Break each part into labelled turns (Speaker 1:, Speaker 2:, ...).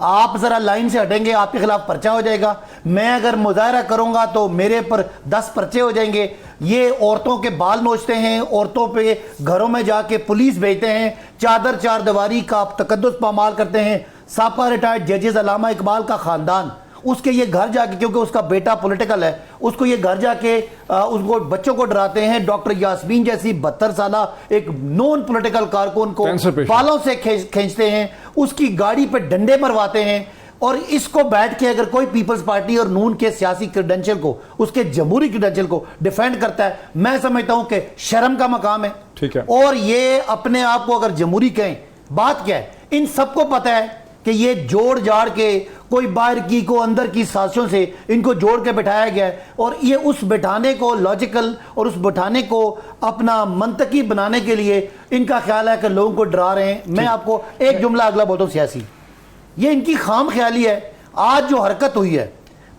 Speaker 1: آپ ذرا لائن سے ہٹیں گے آپ کے خلاف پرچہ ہو جائے گا, میں اگر مظاہرہ کروں گا تو میرے پر 10 پرچے ہو جائیں گے. یہ عورتوں کے بال نوچتے ہیں, عورتوں پہ گھروں میں جا کے پولیس بھیجتے ہیں, چار دیواری کا تقدس پامال کرتے ہیں. سابقہ ریٹائرڈ ججز علامہ اقبال کا خاندان, اس کے یہ گھر جا کے, کیونکہ اس کا بیٹا پولیٹیکل ہے, اس کو یہ گھر جا کے اس کو بچوں کو ڈراتے ہیں. ڈاکٹر یاسمین جیسی 72 سالہ ایک نون پولیٹیکل کارکن کو بالوں سے کھینچتے ہیں, اس کی گاڑی پہ ڈنڈے مرواتے ہیں. اور اس کو بیٹھ کے اگر کوئی پیپلز پارٹی اور نون کے سیاسی کریڈنشل کو, اس کے جمہوری کریڈنشل کو ڈیفینڈ کرتا ہے, میں سمجھتا ہوں کہ شرم کا مقام ہے.
Speaker 2: ٹھیک ہے.
Speaker 1: اور یہ اپنے آپ کو اگر جمہوری کہیں, بات کیا ہے, ان سب کو پتہ ہے کہ یہ جوڑ جاڑ کے کوئی باہر کی کو اندر کی سازشوں سے ان کو جوڑ کے بٹھایا گیا ہے, اور یہ اس بٹھانے کو لاجیکل اور اس بٹھانے کو اپنا منطقی بنانے کے لیے ان کا خیال ہے کہ لوگوں کو ڈرا رہے ہیں. میں آپ کو ایک جملہ اگلا بولتا ہوں, سیاسی, یہ ان کی خام خیالی ہے. آج جو حرکت ہوئی ہے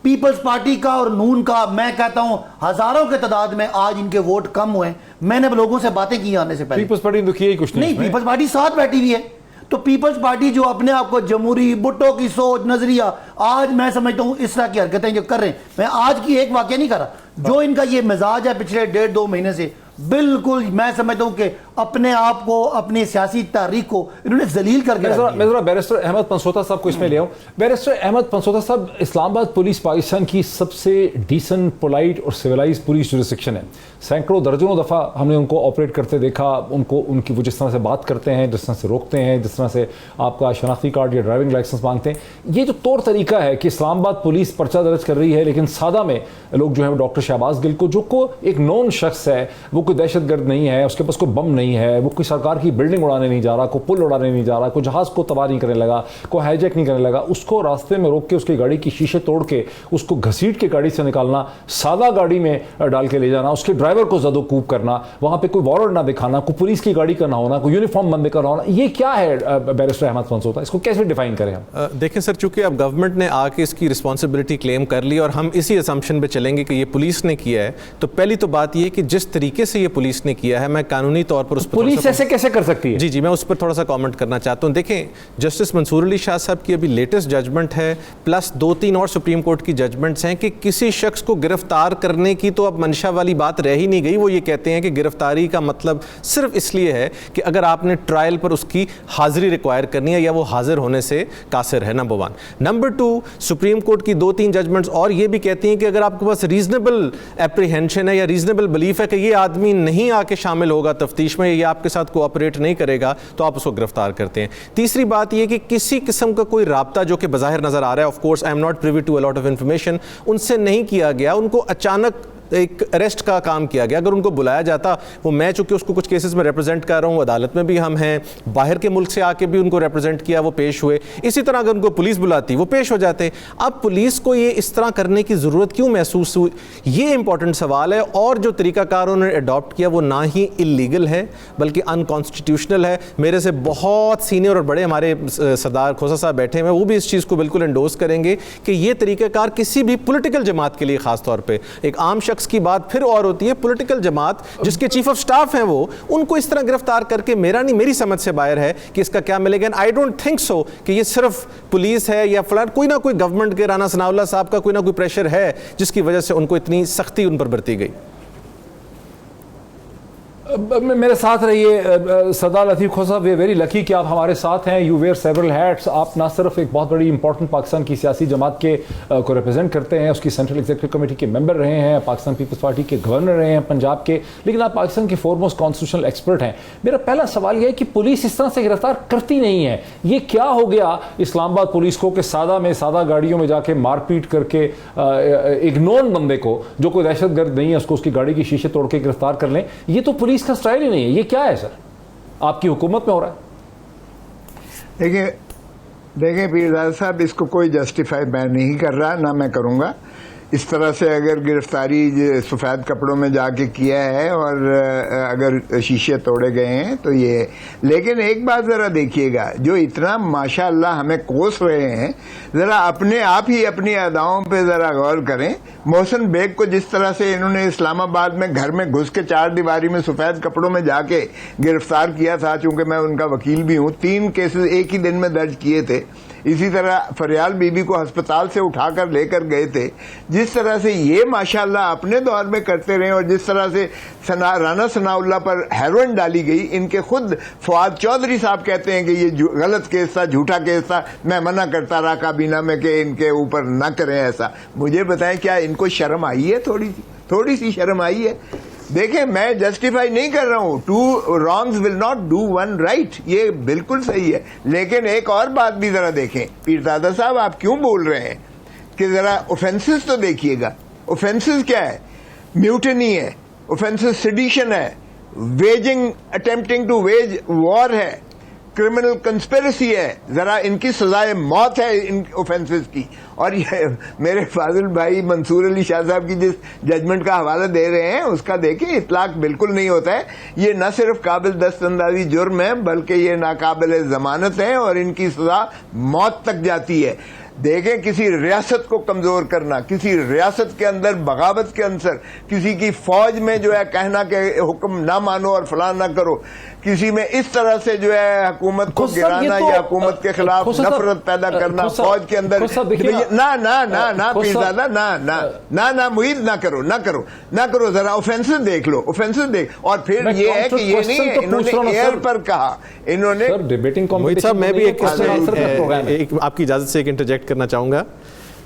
Speaker 1: پیپلز پارٹی کا اور نون کا, میں کہتا ہوں ہزاروں کے تعداد میں آج ان کے ووٹ کم ہوئے ہیں. میں نے لوگوں سے باتیں کی آنے سے پہلے,
Speaker 2: پیپلز پارٹی تو کیا ہی کچھ
Speaker 1: نہیں, پیپلز پارٹی ساتھ بیٹھی ہوئی ہے. تو پیپلز پارٹی جو اپنے آپ کو جمہوری بھٹو کی سوچ نظریہ, آج میں سمجھتا ہوں اس طرح کی حرکتیں جو کر رہے ہیں, میں آج کی ایک واقعہ نہیں کر رہا, جو ان کا یہ مزاج ہے پچھلے 1.5-2 مہینے سے, بالکل میں سمجھتا ہوں کہ اپنے آپ کو, اپنی سیاسی تاریخ کو انہوں نے ذلیل کر کے رکھ دیا.
Speaker 2: میں ذرا بیرسٹر احمد پنسوتا صاحب کو اس میں لے آؤں. بیرسٹر احمد پنسوتا صاحب, اسلام آباد پولیس پاکستان کی سب سے ڈیسنٹ, پولائٹ اور سویلائز پولیس جورسڈکشن ہے. سینکڑوں درجنوں دفعہ ہم نے ان کو آپریٹ کرتے دیکھا, ان کی وہ جس طرح سے بات کرتے ہیں, جس طرح سے روکتے ہیں, جس طرح سے آپ کا شناختی کارڈ یا ڈرائیونگ لائسنس مانگتے ہیں. یہ جو طور طریقہ ہے کہ اسلام آباد پولیس پرچہ درج کر رہی ہے, لیکن سادہ میں لوگ جو ہے ڈاکٹر شہباز گل کو, جو کو ایک نون شخص ہے, وہ کوئی دہشت گرد نہیں ہے, اس کے پاس کوئی بم نہیں ہے, وہ کوئی سرکار کی بلڈنگ اڑانے نہیں جا رہا, کوئی پل اڑانے نہیں جا رہا, کوئی جہاز کو تباہ نہیں کرنے لگا, کوئی ہائی جیک نہیں کرنے لگا, اس کو راستے میں روک کے اس کی گاڑی کی شیشے توڑ کے اس کو گھسیٹ کے گاڑی سے نکالنا, سادہ گاڑی میں ڈال کے لے جانا, اس کے ڈرائیور کو زد و کوب کرنا, وہاں پہ کوئی وارنٹ نہ دکھانا, کوئی پولیس کی گاڑی کا نہ ہونا, کوئی یونیفارم بندے کا نہ ہونا, یہ کیا ہے بیرسٹر احمد پنسوتا, اس کو کیسے ڈیفائن کریں ہم؟
Speaker 3: دیکھیں سر, چونکہ اب گورنمنٹ نے آ کے اس کی رسپانسبلٹی کلیم کر لی اور ہم اسی اسمپشن پہ چلیں گے کہ یہ پولیس نے کیا ہے, تو پہلی تو بات یہ کہ جس طریقے سے یہ پولیس نے کیا ہے, میں قانونی طور پر اس پر
Speaker 2: پولیس ایسے کیسے کر سکتی ہے؟
Speaker 3: جی میں اس پر تھوڑا سا کامنٹ کرنا چاہتا ہوں. دیکھیں, جسٹس منصور علی شاہ صاحب کی ابھی لیٹسٹ ججمنٹ ہے, پلس 2-3 اور سپریم کورٹ کی ججمنٹس ہیں کہ کسی شخص کو گرفتار کرنے کی تو اب منشا والی بات رہ ہی نہیں گئی. وہ یہ کہتے ہیں کہ گرفتاری کا مطلب صرف اس لیے ہے کہ اگر آپ نے ٹرائل پر اس کی حاضری ریکوائر کرنی ہے یا وہ حاضر ہونے سے قاصر ہے, نمبر 1. نمبر 2, سپریم کورٹ کی 2-3 ججمنٹس اور یہ بھی کہتی ہیں کہ اگر آپ کے پاس ریزنیبل اپریہینشن ہے یا ریزنیبل بلیف ہے کہ یہ آدمی نہیں آ کے شامل ہوگا تفتیش میں, یا آپ کے ساتھ کوآپریٹ نہیں کرے گا, تو آپ اس کو گرفتار کرتے ہیں. تیسری بات یہ کہ کسی قسم کا کوئی رابطہ جو کہ بظاہر نظر آ رہا ہے, of course I am not privy to a lot of information, ان سے نہیں کیا گیا. ان کو اچانک ایک اریسٹ کا کام کیا گیا. اگر ان کو بلایا جاتا, وہ میں چونکہ اس کو کچھ کیسز میں ریپرزینٹ کر رہا ہوں, عدالت میں بھی ہم ہیں, باہر کے ملک سے آ کے بھی ان کو ریپرزینٹ کیا, وہ پیش ہوئے. اسی طرح اگر ان کو پولیس بلاتی, وہ پیش ہو جاتے. اب پولیس کو یہ اس طرح کرنے کی ضرورت کیوں محسوس ہوئی, یہ امپورٹنٹ سوال ہے. اور جو طریقہ کار انہوں نے اڈاپٹ کیا وہ نہ ہی اللیگل ہے بلکہ انکانسٹیٹیوشنل ہے. میرے سے بہت سینئر اور بڑے ہمارے سردار کھوسا صاحب بیٹھے ہیں, وہ بھی اس چیز کو بالکل انڈوز کریں گے کہ یہ طریقہ کار کسی بھی پولیٹیکل جماعت کے لیے, خاص طور پہ ایک عام شخص کی بات پھر اور ہوتی ہے, پولیٹیکل جماعت جس کے چیف آف سٹاف ہیں وہ, ان کو اس طرح گرفتار کر کے میری سمجھ سے باہر ہے کہ اس کا کیا ملے گا. آئی ڈونٹ تھنک سو کہ یہ صرف پولیس ہے یا فلان, کوئی نہ کوئی گورنمنٹ کے, رانا ثناء اللہ صاحب کا کوئی نہ کوئی پریشر ہے جس کی وجہ سے ان کو اتنی سختی ان پر برتی گئی.
Speaker 2: میرے ساتھ رہیے سردار لطیف کھوسا, وی ویری لکی کہ آپ ہمارے ساتھ ہیں. You wear several hats. آپ نہ صرف ایک بہت بڑی امپورٹنٹ پاکستان کی سیاسی جماعت کے کو ریپرزینٹ کرتے ہیں, اس کی سینٹرل ایگزیکٹو کمیٹی کے ممبر رہے ہیں, پاکستان پیپلز پارٹی کے گورنر رہے ہیں پنجاب کے, لیکن آپ پاکستان کے فورموسٹ کانسٹیٹیوشنل ایکسپرٹ ہیں. میرا پہلا سوال یہ ہے کہ پولیس اس طرح سے گرفتار کرتی نہیں ہے. یہ کیا ہو گیا اسلام آباد پولیس کو کہ سادہ گاڑیوں میں جا کے مار پیٹ کر کے ایک نون بندے کو, جو کوئی دہشت گرد نہیں ہے, اس کو اس کی گاڑی کی شیشے توڑ کے گرفتار کر لیں؟ یہ تو پولیس کا اسٹائل ہی نہیں ہے. یہ کیا ہے سر, آپ کی حکومت میں ہو رہا ہے؟
Speaker 4: دیکھیں پیرزادہ صاحب, اس کو کوئی جسٹیفائی میں نہیں کر رہا, نہ میں کروں گا. اس طرح سے اگر گرفتاری سفید کپڑوں میں جا کے کیا ہے اور اگر شیشے توڑے گئے ہیں تو یہ. لیکن ایک بات ذرا دیکھیے گا, جو اتنا ماشاء اللہ ہمیں کوس رہے ہیں, ذرا اپنے آپ ہی اپنی اداؤں پہ ذرا غور کریں. محسن بیگ کو جس طرح سے انہوں نے اسلام آباد میں گھر میں گھس کے 4 دیواری میں سفید کپڑوں میں جا کے گرفتار کیا تھا, چونکہ میں ان کا وکیل بھی ہوں, 3 کیسز ایک ہی دن میں درج کیے تھے. اسی طرح فریال بی بی کو ہسپتال سے اٹھا کر لے کر گئے تھے. جس طرح سے یہ ماشاءاللہ اپنے دور میں کرتے رہے, اور جس طرح سے رانا ثناء اللہ پر ہیروئن ڈالی گئی, ان کے خود فواد چودھری صاحب کہتے ہیں کہ یہ غلط کیس تھا, جھوٹا کیس تھا, میں منع کرتا رہا کابینہ میں کہ ان کے اوپر نہ کریں ایسا. مجھے بتائیں کیا ان کو شرم آئی ہے؟ تھوڑی سی شرم آئی ہے؟ دیکھیں میں جسٹیفائی نہیں کر رہا ہوں, 2 wrongs will not do 1 right, یہ بالکل صحیح ہے. لیکن ایک اور بات بھی ذرا دیکھیں, پیرزادہ صاحب آپ کیوں بول رہے ہیں کہ ذرا اوفینسز تو دیکھیے گا. اوفینسز کیا ہے؟ میوٹنی ہے, اوفینسز سیڈیشن ہے, اٹیمپٹنگ ٹو ویج وار ہے, کرمنل کنسپیرسی ہے. ذرا ان کی سزائے موت ہے ان اوفینسز کی. اور یہ میرے فاضل بھائی منصور علی شاہ صاحب کی جس ججمنٹ کا حوالہ دے رہے ہیں اس کا دیکھیں, اطلاق بالکل نہیں ہوتا ہے. یہ نہ صرف قابل دست اندازی جرم ہے بلکہ یہ ناقابل ضمانت ہے اور ان کی سزا موت تک جاتی ہے. دیکھیں کسی ریاست کو کمزور کرنا, کسی ریاست کے اندر بغاوت کے عنصر, کسی کی فوج میں جو ہے کہنا کہ حکم نہ مانو اور فلاں نہ کرو, کسی میں اس طرح سے جو ہے حکومت کو گرانا یا حکومت کے خلاف نفرت پیدا کرنا فوج کے اندر. نہ پیرزادہ نہ محیط نہ کرو ذرا اوفینسز دیکھ لو, اوفینسز دیکھ. اور پھر یہ ہے کہ یہ نہیں ہے, انہوں نے ایئر پر کہا, انہوں نے
Speaker 3: محیط صاحب میں بھی ایک آپ کی اجازت سے ایک انٹرجیکٹ کرنا چاہوں گا.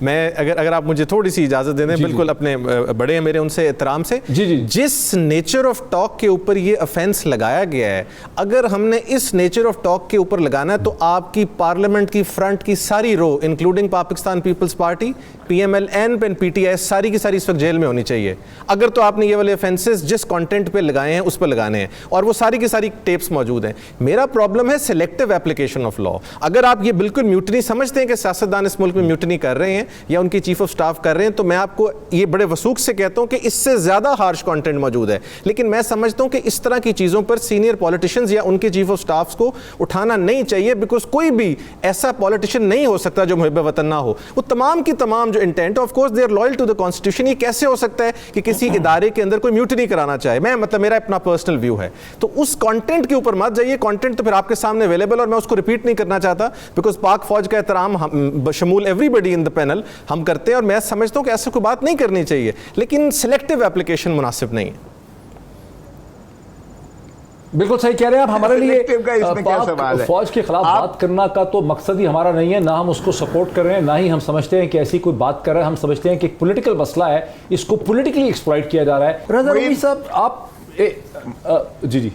Speaker 3: میں اگر آپ مجھے تھوڑی سی اجازت دے دیں, بالکل اپنے بڑے ہیں میرے, ان سے احترام سے, جس نیچر آف ٹاک کے اوپر یہ افینس لگایا گیا ہے, اگر ہم نے اس نیچر آف ٹاک کے اوپر لگانا ہے تو آپ کی پارلیمنٹ کی فرنٹ کی ساری row including Pakistan Peoples Party, P M L N and P T I ساری کی ساری اس وقت جیل میں ہونی چاہیے اگر تو آپ نے یہ والے افینسز جس کانٹینٹ پہ لگائے ہیں اس پہ لگانے ہیں, اور وہ ساری کی ساری ٹیپس موجود ہیں. میرا پرابلم ہے سلیکٹو اپلیکیشن آف لا. اگر آپ یہ بالکل میوٹنی سمجھتے ہیں کہ سیاستدان اس ملک میں میوٹنی کر رہے ہیں یا ان کی چیف آف سٹاف کر رہے ہیں, تو میں آپ کو یہ بڑے وثوق سے کہتا ہوں کہ اس سے زیادہ ہارش کانٹینٹ موجود ہے. لیکن میں سمجھتا ہوں کہ اس طرح کی چیزوں پر سینئر پولیٹیشنز یا ان کے چیف آف سٹافز کو اٹھانا نہیں چاہیے, بیکاز کوئی بھی ایسا پولیٹیشین نہیں ہو سکتا جو محب وطن نہ ہو. وہ تمام کی تمام جو intent, of course they are loyal to the constitution. یہ کیسے ہو سکتا ہے کہ کسی ادارے کے اندر کوئی میوٹنی کرانا چاہے؟ میں مطلب میرا اپنا پرسنل ویو ہے. تو اس کانٹینٹ کے اوپر مت جائیے, کانٹینٹ تو پھر آپ کے سامنے اویلیبل, اور میں اس کو ریپیٹ نہیں کرنا چاہتا بیکاز پاک فوج کا احترام بشمول ایوری بڈی ان دا پینل ہم کرتے ہیں, اور میں سمجھتا ہوں کہ ایسا کوئی بات نہیں کرنی چاہیے, لیکن سلیکٹو اپلیکیشن مناسب نہیں ہے.
Speaker 2: بالکل صحیح کہہ رہے ہیں آپ. ہمارے لیے فوج کے خلاف بات کرنا کا تو مقصد ہی ہمارا نہیں ہے, نہ ہم اس کو سپورٹ کر رہے ہیں, نہ ہی ہم سمجھتے ہیں کہ ایسی کوئی بات کر رہے ہیں. ہم سمجھتے ہیں کہ ایک پولیٹیکل مسئلہ ہے, اس کو پولیٹیکلی ایکسپلائٹ کیا جا رہا ہے. رضا رومی صاحب آپ جی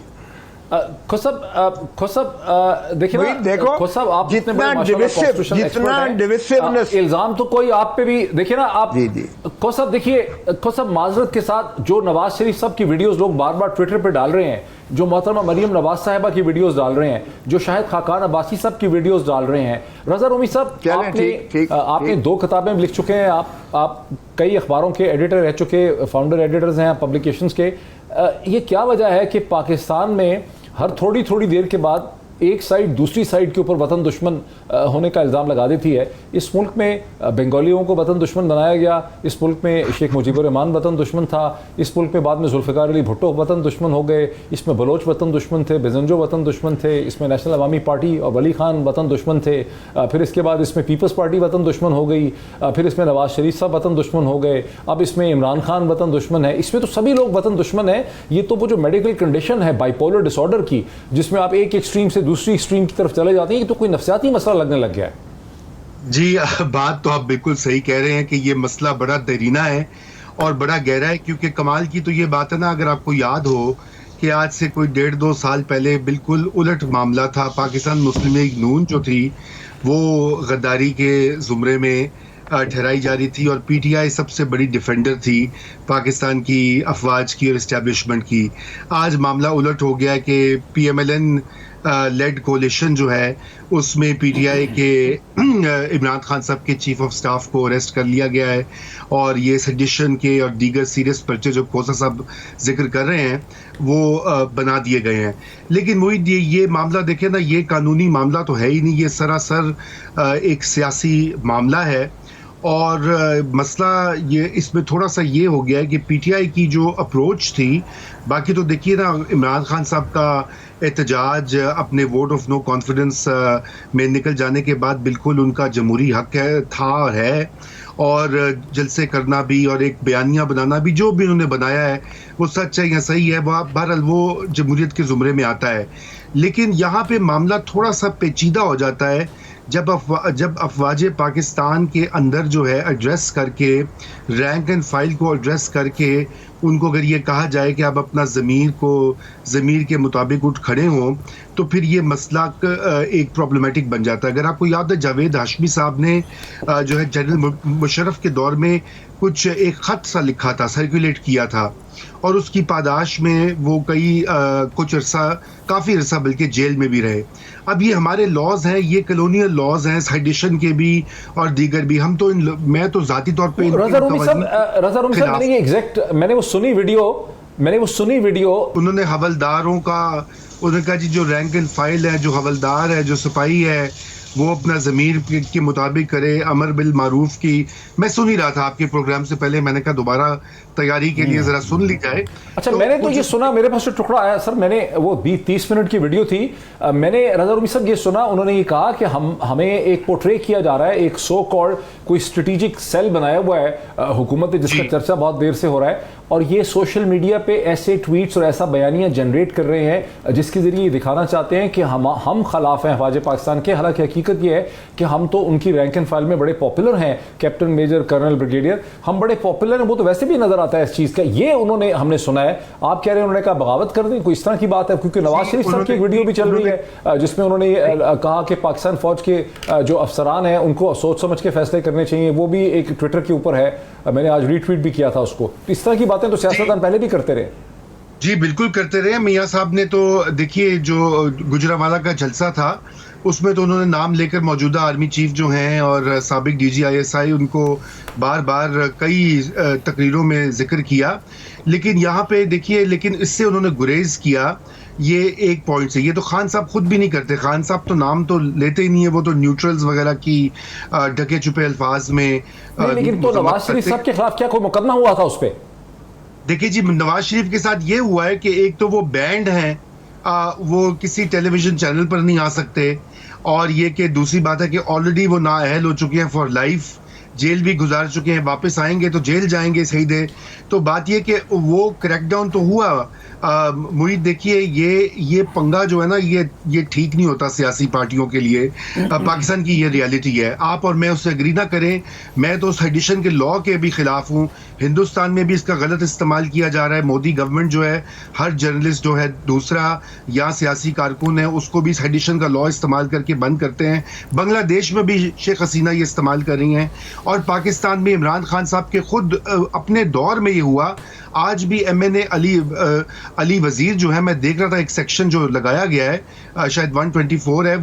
Speaker 2: الزام تو کوئی آپ پہ بھی دیکھیں نا آپ صاحب, دیکھیے صاحب معذرت کے ساتھ جو نواز شریف صاحب کی ویڈیوز لوگ بار بار ٹویٹر پہ ڈال رہے ہیں, جو محترمہ مریم نواز صاحبہ کی ویڈیوز ڈال رہے ہیں, جو شاہد خاقان عباسی صاحب کی ویڈیوز ڈال رہے ہیں, رضا رومی صاحب آپ نے 2 کتابیں لکھ چکے ہیں, آپ کئی اخباروں کے ایڈیٹر رہ چکے, فاؤنڈر ایڈیٹرز ہیں پبلیکیشنز کے. یہ کیا وجہ ہے کہ پاکستان میں ہر تھوڑی دیر کے بعد ایک سائڈ دوسری سائڈ کے اوپر وطن دشمن ہونے کا الزام لگا دیتی ہے؟ اس ملک میں بنگالیوں کو وطن دشمن بنایا گیا, اس ملک میں شیخ مجیب الرحمان وطن دشمن تھا, اس ملک میں بعد میں ذوالفقار علی بھٹو وطن دشمن ہو گئے, اس میں بلوچ وطن دشمن تھے, بزنجو وطن دشمن تھے, اس میں نیشنل عوامی پارٹی اور ولی خان وطن دشمن تھے, پھر اس کے بعد اس میں پیپلز پارٹی وطن دشمن ہو گئی, پھر اس میں نواز شریف صاحب وطن دشمن ہو گئے, اب اس میں عمران خان وطن دشمن ہے. اس میں تو سبھی لوگ وطن دشمن ہیں. یہ تو وہ جو میڈیکل کنڈیشن ہے بائی پولر ڈس آرڈر کی, جس میں آپ ایک ایکسٹریم سے دوسری ایکسٹریم کی طرف چلے جاتے ہیں, یہ تو کوئی نفسیاتی مسئلہ لگنے لگ گیا ہے.
Speaker 5: جی بات تو آپ بالکل صحیح کہہ رہے ہیں کہ یہ مسئلہ بڑا دیرینہ ہے اور بڑا گہرا ہے, کیونکہ کمال کی تو یہ بات ہے نا, اگر آپ کو یاد ہو کہ آج سے کوئی 1.5-2 سال پہلے بالکل الٹ معاملہ تھا. پاکستان مسلم لیگ نون جو تھی وہ غداری کے زمرے میں ٹھہرائی جا رہی تھی, اور پی ٹی آئی سب سے بڑی ڈیفینڈر تھی پاکستان کی افواج کی اور اسٹیبلشمنٹ کی. آج معاملہ الٹ ہو گیا کہ P M L N lead coalition جو ہے اس میں پی ٹی آئی کے عمران خان صاحب کے چیف آف سٹاف کو اریسٹ کر لیا گیا ہے اور یہ سیڈیشن کے اور دیگر سیریس پرچے جو کھوسا صاحب ذکر کر رہے ہیں وہ بنا دیے گئے ہیں. لیکن معید یہ معاملہ دیکھیں نا, یہ قانونی معاملہ تو ہے ہی نہیں, یہ سراسر ایک سیاسی معاملہ ہے. اور مسئلہ یہ اس میں تھوڑا سا یہ ہو گیا ہے کہ پی ٹی آئی کی جو اپروچ تھی, باقی تو دیکھیے نا عمران خان صاحب کا احتجاج اپنے ووٹ آف نو کانفیڈنس میں نکل جانے کے بعد بالکل ان کا جمہوری حق تھا اور ہے, اور جلسے کرنا بھی اور ایک بیانیہ بنانا بھی جو بھی انہوں نے بنایا ہے وہ سچ ہے یا صحیح ہے, وہ بہرحال وہ جمہوریت کے زمرے میں آتا ہے. لیکن یہاں پہ معاملہ تھوڑا سا پیچیدہ ہو جاتا ہے جب افواج پاکستان کے اندر جو ہے ایڈریس کر کے, رینک اینڈ فائل کو ایڈریس کر کے ان کو اگر یہ کہا جائے کہ آپ اپنا ضمیر کے مطابق اٹھ کھڑے ہوں, تو پھر یہ مسئلہ ایک پرابلمیٹک بن جاتا ہے. اگر آپ کو یاد ہے جاوید ہاشمی صاحب نے جو ہے جنرل مشرف کے دور میں کچھ ایک خط سا لکھا تھا, سرکولیٹ کیا تھا, اور اس کی پاداش میں وہ کچھ عرصہ, کافی عرصہ بلکہ جیل میں بھی رہے. اب یہ ہمارے لاز ہیں, یہ کلونیل لاز ہیں سیڈیشن کے بھی اور دیگر بھی. ہم تو میں تو ذاتی طور پہ
Speaker 2: رضا رومی صاحب میں نے وہ سنی ویڈیو
Speaker 5: انہوں نے حوالداروں کا, انہوں نے کہا جی جو رینک اینڈ فائل ہے, جو حوالدار ہے, جو سپاہی ہے, وہ اپنا ضمیر کے مطابق کرے, امر بالمعروف کی. میں سن ہی رہا تھا آپ کے پروگرام سے پہلے, میں نے کہا دوبارہ تیاری کے لیے ذرا سن لی جائے.
Speaker 2: اچھا, میں نے تو یہ سنا, میرے پاس جو ٹکڑا آیا سر, میں نے وہ 20-30 منٹ کی ویڈیو تھی, میں نے رضا رومی صاحب یہ سنا, انہوں نے یہ کہا کہ ہمیں ایک پورٹرے کیا جا رہا ہے, ایک سو کالڈ کوئی اسٹریٹجک سیل بنایا ہوا ہے حکومت, جس کا چرچا بہت دیر سے ہو رہا ہے, اور یہ سوشل میڈیا پہ ایسے ٹویٹس اور ایسا بیانیہ جنریٹ کر رہے ہیں جس کے ذریعے یہ دکھانا چاہتے ہیں کہ ہم خلاف ہیں افواج پاکستان کے. حالانکہ حقیقت یہ ہے کہ ہم تو ان کی رینک اینڈ فائل میں بڑے پاپولر ہیں, کیپٹن, میجر, کرنل, بریگیڈیئر, ہم بڑے پاپولر ہیں. وہ تو ویسے بھی نظر آتا ہے اس چیز کا. یہ ہم نے سنا ہے, آپ کہہ رہے ہیں انہوں نے کہا بغاوت کر دیں, کوئی اس طرح کی بات ہے؟ کیونکہ نواز شریف صاحب کی ایک ویڈیو بھی چل رہی ہے جس میں انہوں نے کہا کہ پاکستان فوج کے جو افسران ہیں ان کو سوچ سمجھ کے فیصلے کرنے چاہیے. وہ بھی ایک ٹویٹر کے اوپر ہے, میں نے آج ری ٹویٹ بھی کیا تھا اس کو. اس طرح کی باتیں تو سیاستدان پہلے بھی کرتے رہے.
Speaker 5: جی بالکل کرتے رہے. میاں صاحب نے تو دیکھیے جو گجرانوالہ کا جلسہ تھا اس میں تو انہوں نے نام لے کر موجودہ آرمی چیف جو ہیں اور سابق ڈی جی ISI ان کو بار بار کئی تقریروں میں ذکر کیا. لیکن یہاں پہ دیکھیے, لیکن اس سے انہوں نے گریز کیا یہ ایک پوائنٹ سے. یہ تو خان صاحب خود بھی نہیں کرتے, خان صاحب تو نام تو لیتے ہی نہیں ہے, وہ تو نیوٹرلز وغیرہ کی ڈھکے چھپے الفاظ میں.
Speaker 2: لیکن تو نواز شریف صاحب کے خلاف کیا کوئی مقدمہ ہوا تھا اس پہ؟
Speaker 5: دیکھیے جی, نواز شریف کے ساتھ یہ ہوا ہے کہ ایک تو وہ بینڈ ہیں, وہ کسی ٹیلی ویژن چینل پر نہیں آ سکتے, اور یہ کہ دوسری بات ہے کہ آلریڈی وہ نااہل ہو چکے ہیں فار لائف, جیل بھی گزار چکے ہیں, واپس آئیں گے تو جیل جائیں گے, صحیح دے. تو بات یہ کہ وہ کریک ڈاؤن تو ہوا. معید دیکھیے یہ پنگا جو ہے نا, یہ ٹھیک نہیں ہوتا سیاسی پارٹیوں کے لیے. پاکستان کی یہ ریالٹی ہے, آپ اور میں اس سے اگری نہ کریں, میں تو اس ایڈیشن کے لاء کے بھی خلاف ہوں. ہندوستان میں بھی اس کا غلط استعمال کیا جا رہا ہے. مودی گورنمنٹ جو ہے, ہر جرنلسٹ جو ہے دوسرا یا سیاسی کارکن ہے اس کو بھی اس ایڈیشن کا لاء استعمال کر کے بند کرتے ہیں. بنگلہ دیش میں بھی شیخ حسینہ یہ استعمال کر رہی ہیں, اور پاکستان میں عمران خان صاحب کے خود اپنے دور میں یہ ہوا. آج بھی MNA علی وزیر جو ہے, میں دیکھ رہا تھا ایک سیکشن جو لگایا گیا ہے, شاید 124 ہے,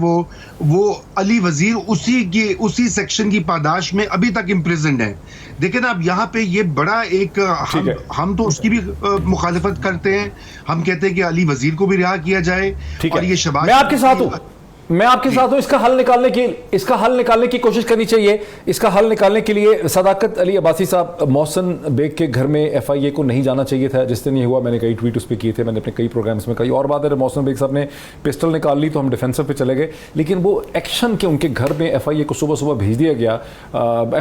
Speaker 5: وہ علی وزیر اسی سیکشن کی پاداش میں ابھی تک امپریزنڈ ہیں. دیکھیں نا, اب یہاں پہ یہ بڑا ایک ہم تو اس کی بھی مخالفت کرتے ہیں, ہم کہتے ہیں کہ علی وزیر کو بھی رہا کیا جائے. اور یہ شباب,
Speaker 2: میں آپ کے ساتھ ہوں, اس کا حل نکالنے کی کوشش کرنی چاہیے. اس کا حل نکالنے کے لیے صداقت علی عباسی صاحب, محسن بیگ کے گھر میں FIA کو نہیں جانا چاہیے تھا جس دن یہ ہوا. میں نے کئی ٹویٹ اس پہ کیے تھے, میں نے اپنے کئی پروگرامز میں کہی. اور بات ہے محسن بیگ صاحب نے پسٹل نکال لی تو ہم ڈیفینسو پہ چلے گئے, لیکن وہ ایکشن کے ان کے گھر میں FIA کو صبح بھیج دیا گیا.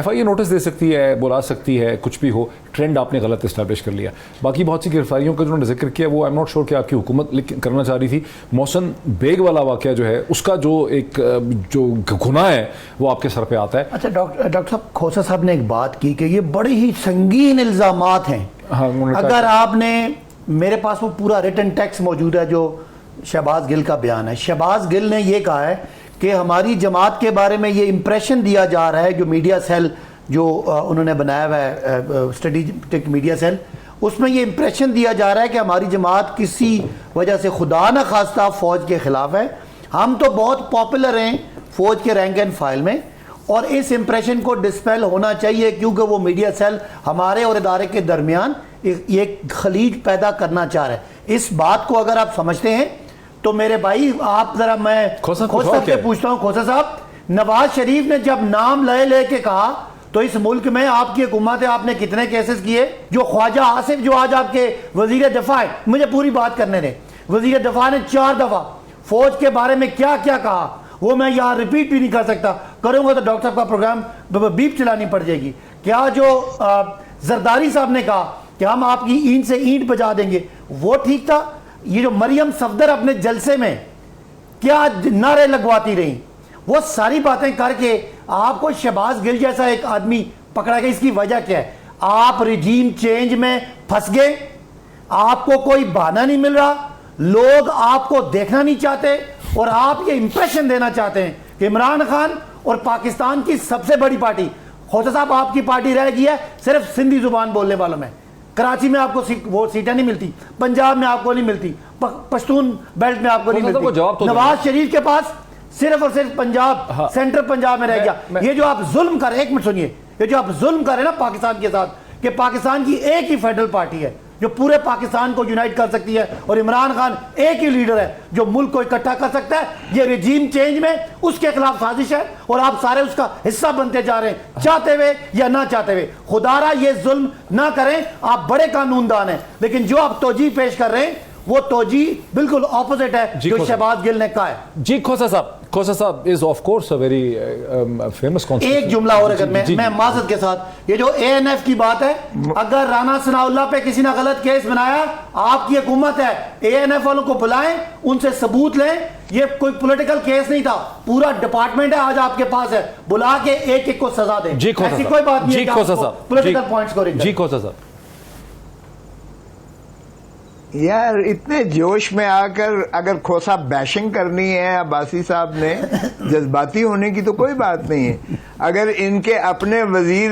Speaker 2: FIA نوٹس دے سکتی ہے, بلا سکتی ہے, کچھ بھی ہو, ٹرینڈ آپ نے غلط اسٹیبلش کر لیا. باقی بہت سی گرفتاریوں کا جنہوں نے ذکر کیا وہ I'm not sure کہ آپ کی حکومت کرنا چاہ رہی تھی. محسن بیگ والا واقعہ جو ہے اس کا جو گناہ ہے وہ آپ کے سر پہ آتا ہے.
Speaker 1: اچھا ڈاکٹر صاحب, کھوسا صاحب نے ایک بات کی کہ یہ بڑے ہی سنگین الزامات ہیں. اگر آپ نے, میرے پاس وہ پورا ریٹن ٹیکسٹ موجود ہے جو شہباز گل کا بیان ہے. شہباز گل نے یہ کہا ہے کہ ہماری جماعت کے بارے میں یہ امپریشن دیا جا رہا ہے, جو میڈیا سیل جو انہوں نے بنایا ہوا ہے, اسٹریٹجک میڈیا سیل, اس میں یہ امپریشن دیا جا رہا ہے کہ ہماری جماعت کسی وجہ سے خدا نہ خواستہ فوج کے خلاف ہے. ہم تو بہت پاپولر ہیں فوج کے رینک اینڈ فائل میں, اور اس امپریشن کو ڈسپیل ہونا چاہیے, کیونکہ وہ میڈیا سیل ہمارے اور ادارے کے درمیان ایک خلیج پیدا کرنا چاہ رہا ہے. اس بات کو اگر آپ سمجھتے ہیں تو میرے بھائی آپ ذرا, میں کھوسا صاحب سے پوچھتا ہوں, کھوسا صاحب, نواز شریف نے جب نام لے کے کہا تو اس ملک میں آپ کی حکومت ہے, آپ نے کتنے کیسز کیے؟ جو خواجہ آصف جو آج آپ کے وزیر دفاع ہے, مجھے پوری بات کرنے دیں, وزیر دفاع نے 4 دفعہ فوج کے بارے میں کیا کیا کہا, وہ میں یہاں ریپیٹ بھی نہیں کر سکتا, کروں گا تو ڈاکٹر صاحب کا پروگرام بیپ چلانی پڑ جائے گی. کیا جو زرداری صاحب نے کہا کہ ہم آپ کی اینٹ سے اینٹ بجا دیں گے, وہ ٹھیک تھا؟ یہ جو مریم صفدر اپنے جلسے میں کیا نعرے لگواتی رہی, وہ ساری باتیں کر کے آپ کو شہباز گل جیسا ایک آدمی پکڑا گیا. اس کی وجہ کیا ہے؟ آپ ریجیم چینج میں پھنس گئے, آپ کو کوئی بہانہ نہیں مل رہا, لوگ آپ کو دیکھنا نہیں چاہتے, اور آپ یہ امپریشن دینا چاہتے ہیں کہ عمران خان اور پاکستان کی سب سے بڑی پارٹی, خوسا صاحب آپ کی پارٹی رہ گئی ہے صرف سندھی زبان بولنے والوں میں. کراچی میں آپ کو وہ سیٹیں نہیں ملتی, پنجاب میں آپ کو نہیں ملتی, پشتون بیلٹ میں آپ کو نہیں ملتی. نواز شریف کے پاس صرف اور صرف پنجاب, سینٹرل پنجاب میں رہ گیا. یہ جو آپ ظلم کر رہے, ایک منٹ سنیے, یہ جو آپ ظلم کر رہے ہیں نا پاکستان کے ساتھ, کہ پاکستان کی ایک ہی فیڈرل پارٹی ہے جو پورے پاکستان کو یونائٹ کر سکتی ہے, اور عمران خان ایک ہی لیڈر ہے جو ملک کو اکٹھا کر سکتا ہے. یہ رجیم چینج میں اس کے خلاف سازش ہے, اور آپ سارے اس کا حصہ بنتے جا رہے ہیں, چاہتے ہوئے یا نہ چاہتے ہوئے. خدا را یہ ظلم نہ کریں, آپ بڑے قانون دان ہیں, لیکن جو آپ توجیہ پیش کر رہے ہیں وہ توجیہ بالکل اپوزٹ ہے جو شہباز گل نے کہا ہے.
Speaker 2: جی کھوسا صاحب is of course a very famous concept.
Speaker 1: ایک جملہ اور اگر میں معذرت کے ساتھ, یہ جو اے این ایف کی بات ہے, اگر رانا ثناء اللہ پہ کسی نے غلط کیس بنایا, آپ کی حکومت ہے, اے این ایف والوں کو بلائیں, ان سے ثبوت لیں. یہ کوئی پولیٹیکل کیس نہیں تھا, پورا ڈپارٹمنٹ ہے آج آپ کے پاس ہے, بلا کے ایک ایک کو سزا دیں. ایسی کوئی بات نہیں ہے کہ آپ کو پولیٹیکل پوائنٹس کو
Speaker 2: جی کھوسا صاحب.
Speaker 4: یار اتنے جوش میں آ کر اگر کھوسا بیشنگ کرنی ہے عباسی صاحب نے, جذباتی ہونے کی تو کوئی بات نہیں ہے. اگر ان کے اپنے وزیر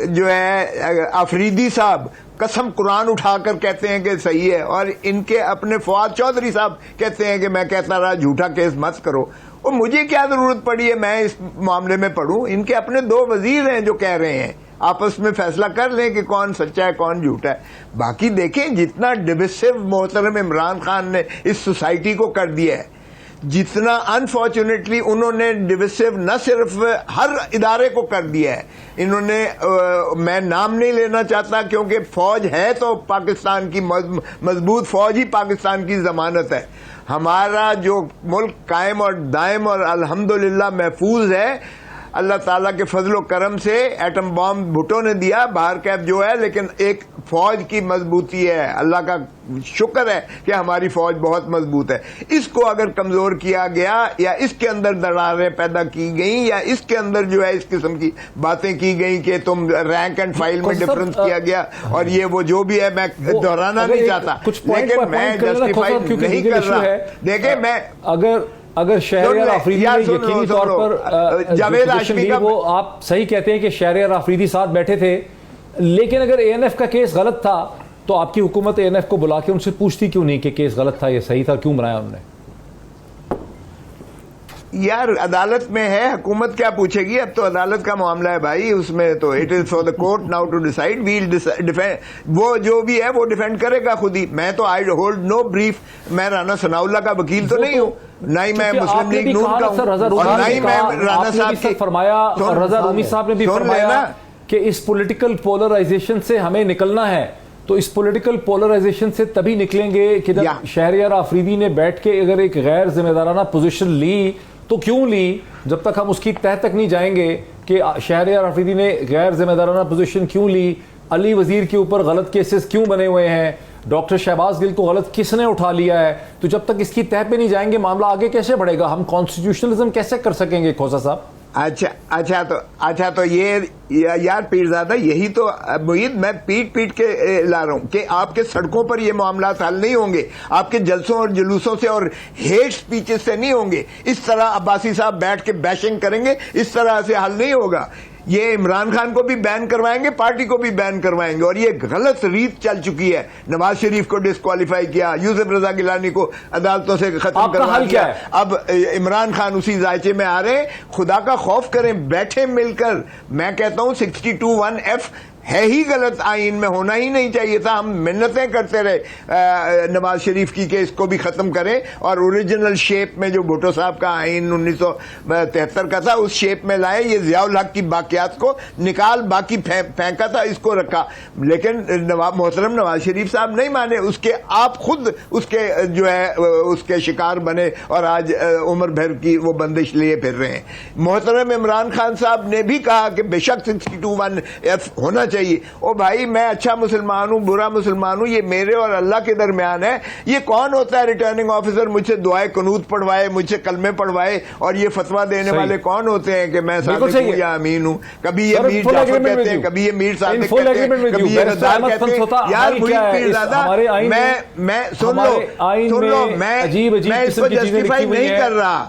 Speaker 4: جو ہے آفریدی صاحب قسم قرآن اٹھا کر کہتے ہیں کہ صحیح ہے, اور ان کے اپنے فواد چودھری صاحب کہتے ہیں کہ میں کہتا رہا جھوٹا کیس مت کرو, اور مجھے کیا ضرورت پڑی ہے میں اس معاملے میں پڑھوں؟ ان کے اپنے 2 وزیر ہیں جو کہہ رہے ہیں, آپس میں فیصلہ کر لیں کہ کون سچا ہے کون جھوٹا ہے. باقی دیکھیں جتنا ڈویسو محترم عمران خان نے اس سوسائٹی کو کر دیا ہے, جتنا انفارچونیٹلی انہوں نے ڈویسو نہ صرف ہر ادارے کو کر دیا ہے. انہوں نے میں نام نہیں لینا چاہتا کیونکہ فوج ہے تو پاکستان کی مضبوط فوج ہی پاکستان کی ضمانت ہے. ہمارا جو ملک قائم اور دائم اور الحمدللہ محفوظ ہے اللہ تعالیٰ کے فضل و کرم سے. ایٹم بام بھٹو نے دیا, باہر کیف جو ہے, لیکن ایک فوج کی مضبوطی ہے. اللہ کا شکر ہے کہ ہماری فوج بہت مضبوط ہے. اس کو اگر کمزور کیا گیا یا اس کے اندر دراڑیں پیدا کی گئیں یا اس کے اندر جو ہے اس قسم کی باتیں کی گئیں کہ تم رینک اینڈ فائل میں ڈفرنس کیا گیا, اور یہ وہ جو بھی ہے میں دہرانا نہیں چاہتا, لیکن میں جسٹیفائی نہیں کر رہا. دیکھیں میں
Speaker 2: اگر شہریار آفریدی نے یقینی طور پر
Speaker 4: جاوید ہاشمی کا,
Speaker 2: وہ آپ صحیح کہتے ہیں کہ شہریار آفریدی ساتھ بیٹھے تھے, لیکن اگر اے این ایف کا کیس غلط تھا تو آپ کی حکومت اے این ایف کو بلا کے ان سے پوچھتی کیوں نہیں کہ کیس غلط تھا, یہ صحیح تھا, کیوں بنایا انہوں نے؟
Speaker 4: یار عدالت میں ہے, حکومت کیا پوچھے گی؟ اب تو عدالت کا معاملہ ہے بھائی, اس میں تو it is for the court now to decide. وہ جو بھی ہے وہ ڈیفینڈ کرے گا خود ہی. میں تو آئی ہولڈ نو بریف, میں رانا ثناء اللہ کا وکیل تو نہیں ہوں, نہ ہی میں مسلم لیگ نون کا ہوں, اور نہ ہی میں رانا صاحب کی
Speaker 2: فرمایا, اور رضا رومی صاحب نے بھی فرمایا کہ اس پولیٹیکل پولرائزیشن سے ہمیں نکلنا ہے. تو اس پولیٹیکل پولرائزیشن سے تبھی نکلیں گے کہ جب شہریار آفریدی نے بیٹھ کے اگر ایک غیر ذمہ دارانہ پوزیشن لی, تو کیوں لی؟ جب تک ہم اس کی تہ تک نہیں جائیں گے کہ شہریار آفریدی نے غیر ذمہ دارانہ پوزیشن کیوں لی, علی وزیر کے اوپر غلط کیسز کیوں بنے ہوئے ہیں, ڈاکٹر شہباز گل کو غلط کس نے اٹھا لیا ہے, تو جب تک اس کی تہ پہ نہیں جائیں گے معاملہ آگے کیسے بڑھے گا؟ ہم کانسٹیٹیوشنلزم کیسے کر سکیں گے کھوسا صاحب؟
Speaker 4: اچھا تو یہ یار پیرزادہ یہی تو معید میں پیٹ کے لا رہا ہوں کہ آپ کے سڑکوں پر یہ معاملات حل نہیں ہوں گے, آپ کے جلسوں اور جلوسوں سے اور ہیٹ سپیچز سے نہیں ہوں گے. اس طرح عباسی صاحب بیٹھ کے بیشنگ کریں گے, اس طرح سے حل نہیں ہوگا. یہ عمران خان کو بھی بین کروائیں گے, پارٹی کو بھی بین کروائیں گے, اور یہ غلط ریت چل چکی ہے. نواز شریف کو ڈسکوالیفائی کیا, یوسف رضا گیلانی کو عدالتوں سے ختم کروا دیا, اب عمران خان اسی ذائچے میں آ رہے ہیں. خدا کا خوف کریں, بیٹھے مل کر. میں کہتا ہوں 62(1)(f ہے ہی غلط, آئین میں ہونا ہی نہیں چاہیے تھا. ہم منتیں کرتے رہے نواز شریف کی کہ اس کو بھی ختم کریں, اور اوریجنل شیپ میں جو بھٹو صاحب کا آئین 1973 کا تھا اس شیپ میں لائے. یہ ضیاء الحق کی باقیات کو نکال, باقی پھینکا تھا, اس کو رکھا. لیکن محترم نواز شریف صاحب نہیں مانے, اس کے آپ خود اس کے جو ہے اس کے شکار بنے, اور آج عمر بھر کی وہ بندش لیے پھر رہے ہیں. محترم عمران خان صاحب نے بھی کہا کہ بے شک 62(1)(f ہونا چاہیے. او بھائی, میں اچھا مسلمان ہوں, برا مسلمان ہوں, یہ میرے اور اللہ کے درمیان ہے. یہ کون ہوتا ہے ریٹرننگ آفیسر مجھ سے دعائے قنوت پڑھوائے, مجھ سے کلمے پڑھوائے, اور یہ فتویٰ دینے والے کون ہوتے ہیں کہ میں صادق ہوں یا امین ہوں؟ کبھی یہ میر جعفر کہتے ہیں, کبھی یہ میر صادق کہتے ہیں, کبھی یہ رضا کہتے ہیں. یار مرید پیرزادہ, میں سن لو, میں اس کو جسٹیفائی نہیں کر رہا.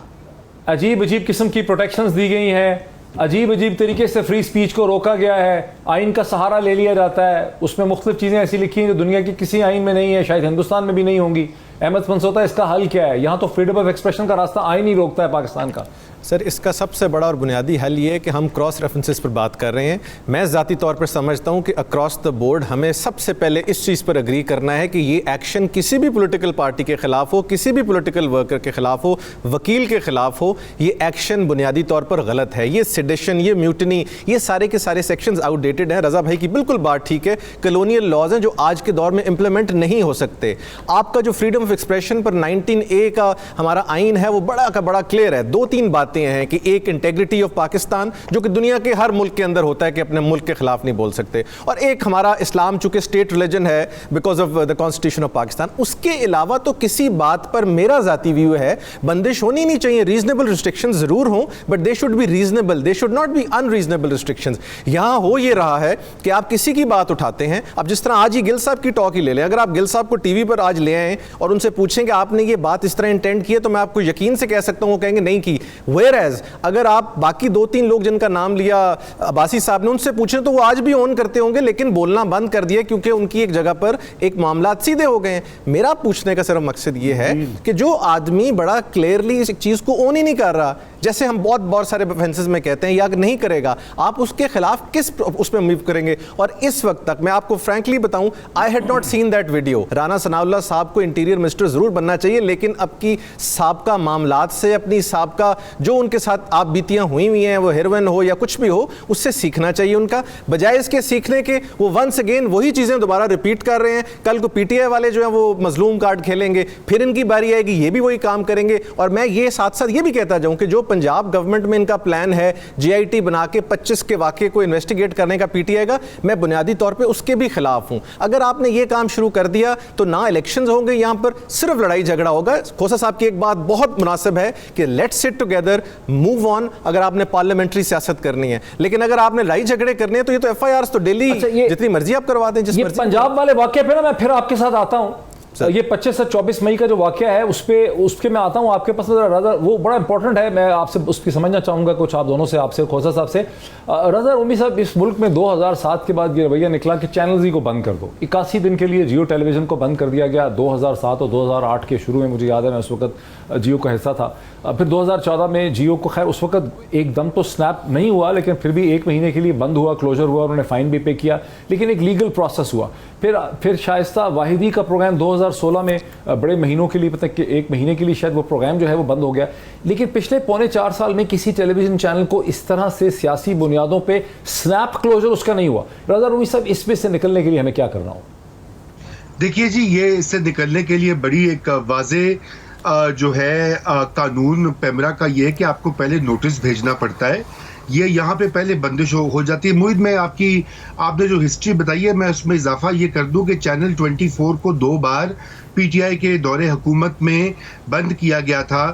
Speaker 2: عجیب عجیب قسم کی پروٹیکشنز دی گئی ہیں, عجیب عجیب طریقے سے فری سپیچ کو روکا گیا ہے, آئین کا سہارا لے لیا جاتا ہے, اس میں مختلف چیزیں ایسی لکھی ہیں جو دنیا کی کسی آئین میں نہیں ہے, شاید ہندوستان میں بھی نہیں ہوں گی. احمد منصوتا, اس کا حل کیا ہے؟ یہاں تو فریڈم آف ایکسپریشن کا راستہ آئین ہی روکتا ہے پاکستان کا.
Speaker 3: سر, اس کا سب سے بڑا اور بنیادی حل یہ ہے کہ ہم کراس ریفرنسز پر بات کر رہے ہیں. میں ذاتی طور پر سمجھتا ہوں کہ اکراس دا بورڈ ہمیں سب سے پہلے اس چیز پر اگری کرنا ہے کہ یہ ایکشن کسی بھی پولیٹیکل پارٹی کے خلاف ہو, کسی بھی پولیٹیکل ورکر کے خلاف ہو, وکیل کے خلاف ہو, یہ ایکشن بنیادی طور پر غلط ہے. یہ سیڈیشن, یہ میوٹنی, یہ سارے کے سارے سیکشنز آؤٹ ڈیٹڈ ہیں. رضا بھائی کی بالکل بات ٹھیک ہے, کلونیل لاز ہیں جو آج کے دور میں امپلیمنٹ نہیں ہو سکتے. آپ کا جو freedom of expression per 19A کا ہمارا آئین ہے وہ بڑا کا بڑا کلیئر ہے. 2-3 باتیں ہیں کہ ایک انٹیگریٹی آف پاکستان جو کہ دنیا کے ہر ملک کے اندر ہوتا ہے کہ اپنے ملک کے خلاف نہیں بول سکتے, اور ایک ہمارا اسلام چونکہ اسٹیٹ ریلیجن ہے because of the constitution of Pakistan. اس کے علاوہ تو کسی بات پر میرا ذاتی ویو ہے بندش ہونی نہیں چاہیے. ریزنیبل ریسٹرکشن ضرور ہوں, but they should be reasonable, they should not be unreasonable restrictions. یہاں ہو یہ رہا ہے کہ آپ کسی کی بات اٹھاتے ہیں. اب جس طرح آج ہی گل صاحب کی ٹاک ہی لے لیں, اگر آپ گل صاحب کو ٹی وی پر آج لے آئیں اور ان سے پوچھیں کہ آپ نے یہ بات اس طرح انٹینڈ کی ہے, تو میں آپ کو یقین سے کہہ سکتا ہوں وہ کہیں گے نہیں کی. ویئر ایز اگر آپ باقی 2-3 لوگ جن کا نام لیا عباسی صاحب نے, ان سے پوچھیں تو وہ آج بھی اون کرتے ہوں گے, لیکن بولنا بند کر دیا کیونکہ ان کی ایک جگہ پر ایک معاملات سیدھے ہو گئے ہیں. میرا پوچھنے کا صرف مقصد یہ ہے کہ جو آدمی بڑا کلیئرلی اس چیز کو اون ہی نہیں کر رہا, جیسے ہم بہت سارے افینسز میں کہتے ہیں, یا نہیں کرے گا, آپ اس کے خلاف کس اس پہ موو کریں گے؟ اور اس وقت تک میں آپ کو فرینکلی بتاؤں, I had not seen that video. Rana Sanaullah صاحب کو انٹیریئر منسٹر ضرور بننا چاہیے, لیکن اب کی سابقہ معاملات سے, اپنی سابقہ جو ان کے ساتھ آپ بیتیاں ہوئی ہیں, وہ ہیروئن ہو یا کچھ بھی ہو, اس سے سیکھنا چاہیے ان کا, بجائے اس کے سیکھنے کے وہ ونس اگین وہی چیزیں دوبارہ ریپیٹ کر رہے ہیں. کل کو پی ٹی آئی والے جو ہیں وہ مظلوم کارڈ کھیلیں گے, پھر ان کی باری آئے گی, یہ بھی وہی کام کریں گے. اور میں یہ ساتھ ساتھ یہ بھی کہتا جاؤں کہ جو پنجاب گورنمنٹ میں ان کا پلان ہے جی آئی ٹی بنا کے 25 کے واقعے کو انویسٹیگیٹ کرنے کا پی ٹی آئی کا, میں بنیادی طور پہ اس کے بھی خلاف ہوں. اگر آپ نے یہ کام شروع کر دیا تو نہ الیکشنز ہوں گے, یہاں پر صرف لڑائی جھگڑا ہوگا. کھوسا صاحب کی ایک بات بہت مناسب ہے کہ let's sit together, move on, اگر آپ نے پارلیمنٹری سیاست کرنی ہے. لیکن اگر آپ نے لڑائی جھگڑے کرنے ہیں تو یہ تو ایف آئی آرز تو ڈیلی جتنی مرضی آپ کروا دیں, جس مرضی.
Speaker 2: پنجاب والے واقعے پہ نا میں پھر آپ کے ساتھ آتا ہوں. یہ 25 سے 24 مئی کا جو واقعہ ہے اس پہ میں آتا ہوں آپ کے پاس. وہ بڑا امپورٹنٹ ہے, میں آپ سے اس کی سمجھنا چاہوں گا کچھ آپ دونوں سے, آپ سے, کھوسا صاحب سے. رضا رومی صاحب, اس ملک میں 2007 کے بعد یہ رویہ نکلا کہ چینلز ہی کو بند کر دو. 81 دن کے لیے جیو ٹیلی ویژن کو بند کر دیا گیا. 2007 اور 2008 کے شروع میں مجھے یاد ہے میں اس وقت جیو کا حصہ تھا. پھر 2014 میں جیو کو, خیر اس وقت ایک دم تو سنیپ نہیں ہوا, لیکن پھر بھی 1 مہینے کے لیے بند ہوا, کلوزر ہوا, انہوں نے فائن بھی پے کیا, لیکن ایک لیگل پروسیس ہوا. پھر شائستہ واحدی کا پروگرام 2016 میں بڑے مہینوں کے لیے, پتہ کہ 1 مہینے کے لیے شاید وہ پروگرام جو ہے وہ بند ہو گیا. لیکن پچھلے 3.25 سال میں کسی ٹیلی ویژن چینل کو اس طرح سے سیاسی بنیادوں پہ سنیپ کلوزر اس کا نہیں ہوا. رضا رومی صاحب, اس میں سے نکلنے کے لیے ہمیں کیا کرنا ہو؟
Speaker 5: دیکھیے جی, یہ اس سے نکلنے کے لیے بڑی ایک واضح جو ہے قانون پیمرا کا یہ ہے کہ آپ کو پہلے نوٹس بھیجنا پڑتا ہے. یہ یہاں پہ پہلے بندش ہو جاتی ہے. موید, میں آپ نے جو ہسٹری بتائی ہے میں اس میں اضافہ یہ کر دوں کہ چینل 24 کو 2 بار پی ٹی آئی کے دور حکومت میں بند کیا گیا تھا.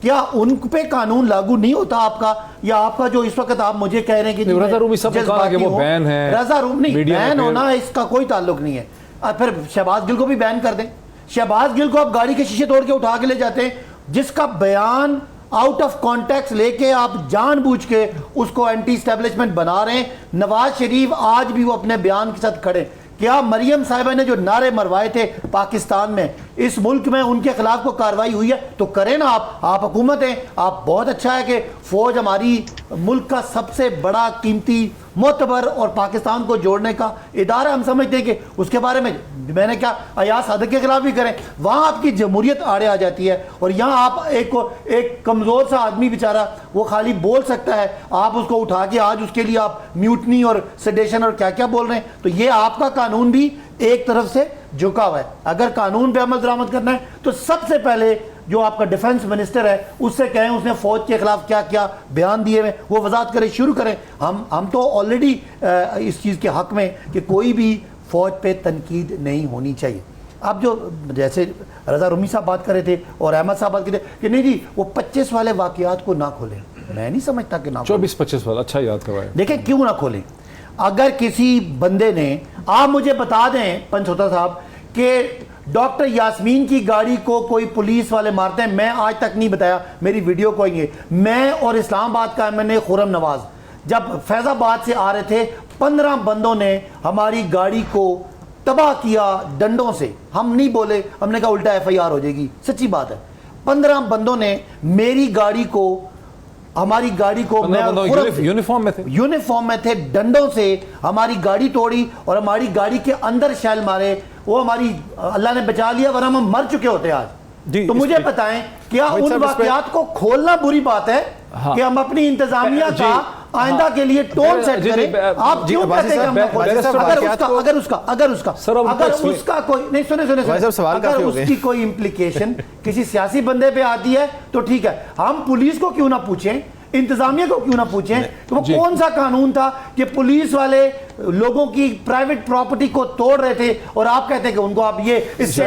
Speaker 1: کیا ان پہ قانون لاگو نہیں ہوتا آپ کا؟ یا آپ کا جو اس وقت آپ مجھے کہہ رہے ہیں کہ
Speaker 2: رضا رومی صاحب نے کہا کہ وہ بین ہے،
Speaker 1: رضا رومی نہیں، بین ہونا اس کا کوئی تعلق نہیں ہے. پھر شہباز گل کو بھی بین کر دیں. شہباز گل کو آپ گاڑی کے شیشے توڑ کے اٹھا کے لے جاتے ہیں، جس کا بیان آؤٹ آف کانٹیکس لے کے آپ جان بوجھ کے اس کو اینٹی اسٹیبلشمنٹ بنا رہے ہیں. نواز شریف آج بھی وہ اپنے بیان کے ساتھ کھڑے. کیا مریم صاحبہ نے جو نعرے مروائے تھے پاکستان میں، اس ملک میں ان کے خلاف کو کارروائی ہوئی ہے تو کریں نا. آپ حکومت ہیں، آپ بہت اچھا ہے کہ فوج ہماری ملک کا سب سے بڑا قیمتی معتبر اور پاکستان کو جوڑنے کا ادارہ، ہم سمجھتے ہیں کہ اس کے بارے میں نے کیا ایاز صادق کے خلاف بھی کریں. وہاں آپ کی جمہوریت آڑے آ جاتی ہے اور یہاں آپ ایک کمزور سا آدمی بیچارہ وہ خالی بول سکتا ہے، آپ اس کو اٹھا کے آج اس کے لیے آپ میوٹنی اور سیڈیشن اور کیا کیا بول رہے ہیں. تو یہ آپ کا قانون بھی ایک طرف سے جھکا ہوا ہے. اگر قانون پہ عمل درآمد کرنا ہے تو سب سے پہلے جو آپ کا ڈیفنس منسٹر ہے اس سے کہیں اس نے فوج کے خلاف کیا کیا بیان دیے ہوئے وہ وضاحت کرے، شروع کریں. ہم تو آلریڈی اس چیز کے حق میں کہ کوئی بھی فوج پہ تنقید نہیں ہونی چاہیے. اب جو جیسے رضا رومی صاحب بات کر رہے تھے اور احمد صاحب بات کر رہے تھے کہ نہیں جی وہ 25 والے واقعات کو نہ کھولیں، میں نہیں سمجھتا کہ نہ
Speaker 2: 24-25 والا اچھا یاد کروائے.
Speaker 1: دیکھیں کیوں نہ کھولیں. اگر کسی بندے نے، آپ مجھے بتا دیں پنچوتا صاحب کہ ڈاکٹر یاسمین کی گاڑی کو کوئی پولیس والے مارتے ہیں، میں آج تک نہیں بتایا، میری ویڈیو کو آئیں گے. میں اور اسلام آباد کا ایم این اے خرم نواز جب فیض آباد سے آ رہے تھے 15 بندوں نے ہماری گاڑی کو تباہ کیا ڈنڈوں سے. ہم نہیں بولے، ہم نے کہا الٹا ایف آئی آر ہو جائے گی، سچی بات ہے. 15 بندوں نے میری گاڑی کو، ہماری گاڑی کو، یونیفارم میں تھے، ڈنڈوں سے ہماری گاڑی توڑی اور ہماری گاڑی کے اندر شیل مارے. وہ ہماری اللہ نے بچا لیا ورنہ ہم مر چکے ہوتے آج. تو مجھے بتائیں کیا ان واقعات کو کھولنا بری بات ہے کہ ہم اپنی انتظامیہ کا آئندہ کے لیے ٹون سیٹ کریں؟ آپ کیوں کہتے ہیں کہ ہم نہ کھولیں؟ اگر اس کا کوئی نہیں، اگر اس کی کوئی امپلیکیشن کسی سیاسی بندے پہ آتی ہے تو ٹھیک ہے. ہم پولیس کو کیوں نہ پوچھیں، انتظامیہ کو کیوں نہ پوچھیں کہ وہ کون سا قانون تھا کہ پولیس والے لوگوں کی پرائیویٹ پراپرٹی کو توڑ رہے تھے اور آپ کہتے ہیں کہ ان کو آپ یہ اس سے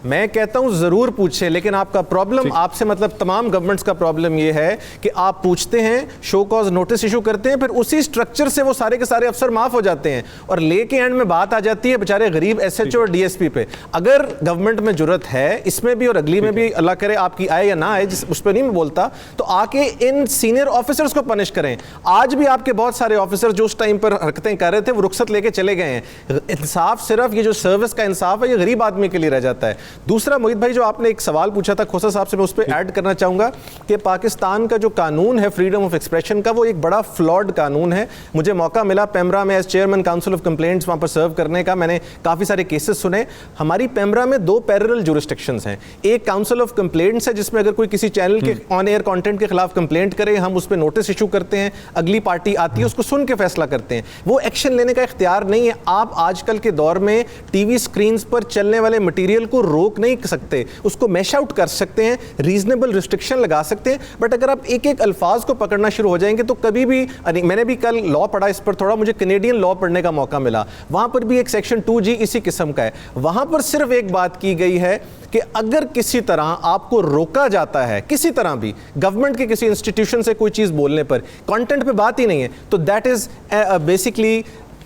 Speaker 3: میں کہتا ہوں ضرور پوچھیں، لیکن آپ کا پرابلم آپ سے مطلب تمام گورنمنٹس کا پرابلم یہ ہے کہ آپ پوچھتے ہیں، شو کاز نوٹس ایشو کرتے ہیں، پھر اسی سٹرکچر سے وہ سارے کے سارے افسر معاف ہو جاتے ہیں اور لے کے اینڈ میں بات آ جاتی ہے بیچارے غریب ایس ایچ او اور ڈی ایس پی پہ. اگر گورنمنٹ میں جرت ہے اس میں بھی اور اگلی میں بھی، اللہ کرے آپ کی آئے یا نہ آئے، اس پہ نہیں میں بولتا، تو آ کے ان سینئر آفیسرز کو پنش کریں. آج بھی آپ کے بہت سارے آفیسر جو اس ٹائم پر حرکتیں کر رہے تھے وہ رخصت لے کے چلے گئے ہیں. انصاف صرف یہ جو سروس کا انصاف ہے یہ غریب آدمی کے لیے رہ جاتا ہے. دوسرا موہت بھائی جو آپ نے ایک سوال پوچھا تھا کھوسا صاحب سے، میں اس پہ ایڈ کرنا چاہوں گا کہ پاکستان کا جو قانون ہے فریڈم آف ایکسپریشن کا، وہ ایک بڑا فلاڈ قانون ہے. مجھے موقع ملا پیمرا میں as chairman council of complaints وہاں پر سرو کرنے کا، میں نے کافی سارے کیسز سنے. ہماری پیمرا میں 2 پیرلل جورسڈکشنز ہیں. ایک کاؤنسل آف کمپلینٹس ہے جس میں اگر کوئی کسی چینل کے آن ایئر کانٹینٹ کے خلاف کمپلینٹ کرے، ہم اس پہ نوٹس ایشو کرتے ہیں، اگلی پارٹی آتی ہے اس کو سن کے فیصلہ کرتے ہیں. وہ ایکشن لینے کا اختیار نہیں ہے. آپ آج کل کے دور میں ٹی وی سکرینز پر چلنے والے مٹیریل کو روک نہیں سکتے، اس کو میش آؤٹ کر سکتے ہیں، ریزنیبل ریسٹرکشن لگا سکتے ہیں، بٹ اگر آپ ایک ایک الفاظ کو پکڑنا شروع ہو جائیں گے تو کبھی بھی، میں نے بھی کل لا پڑھا اس پر تھوڑا، مجھے کینیڈین لا پڑھنے کا موقع ملا، وہاں پر بھی ایک سیکشن 2G اسی قسم کا ہے. وہاں پر صرف ایک بات کی گئی ہے کہ اگر کسی طرح آپ کو روکا جاتا ہے کسی طرح بھی گورنمنٹ کے کسی انسٹیٹیوشن سے کوئی چیز بولنے پر، کانٹینٹ پہ بات ہی نہیں ہے، تو that is basically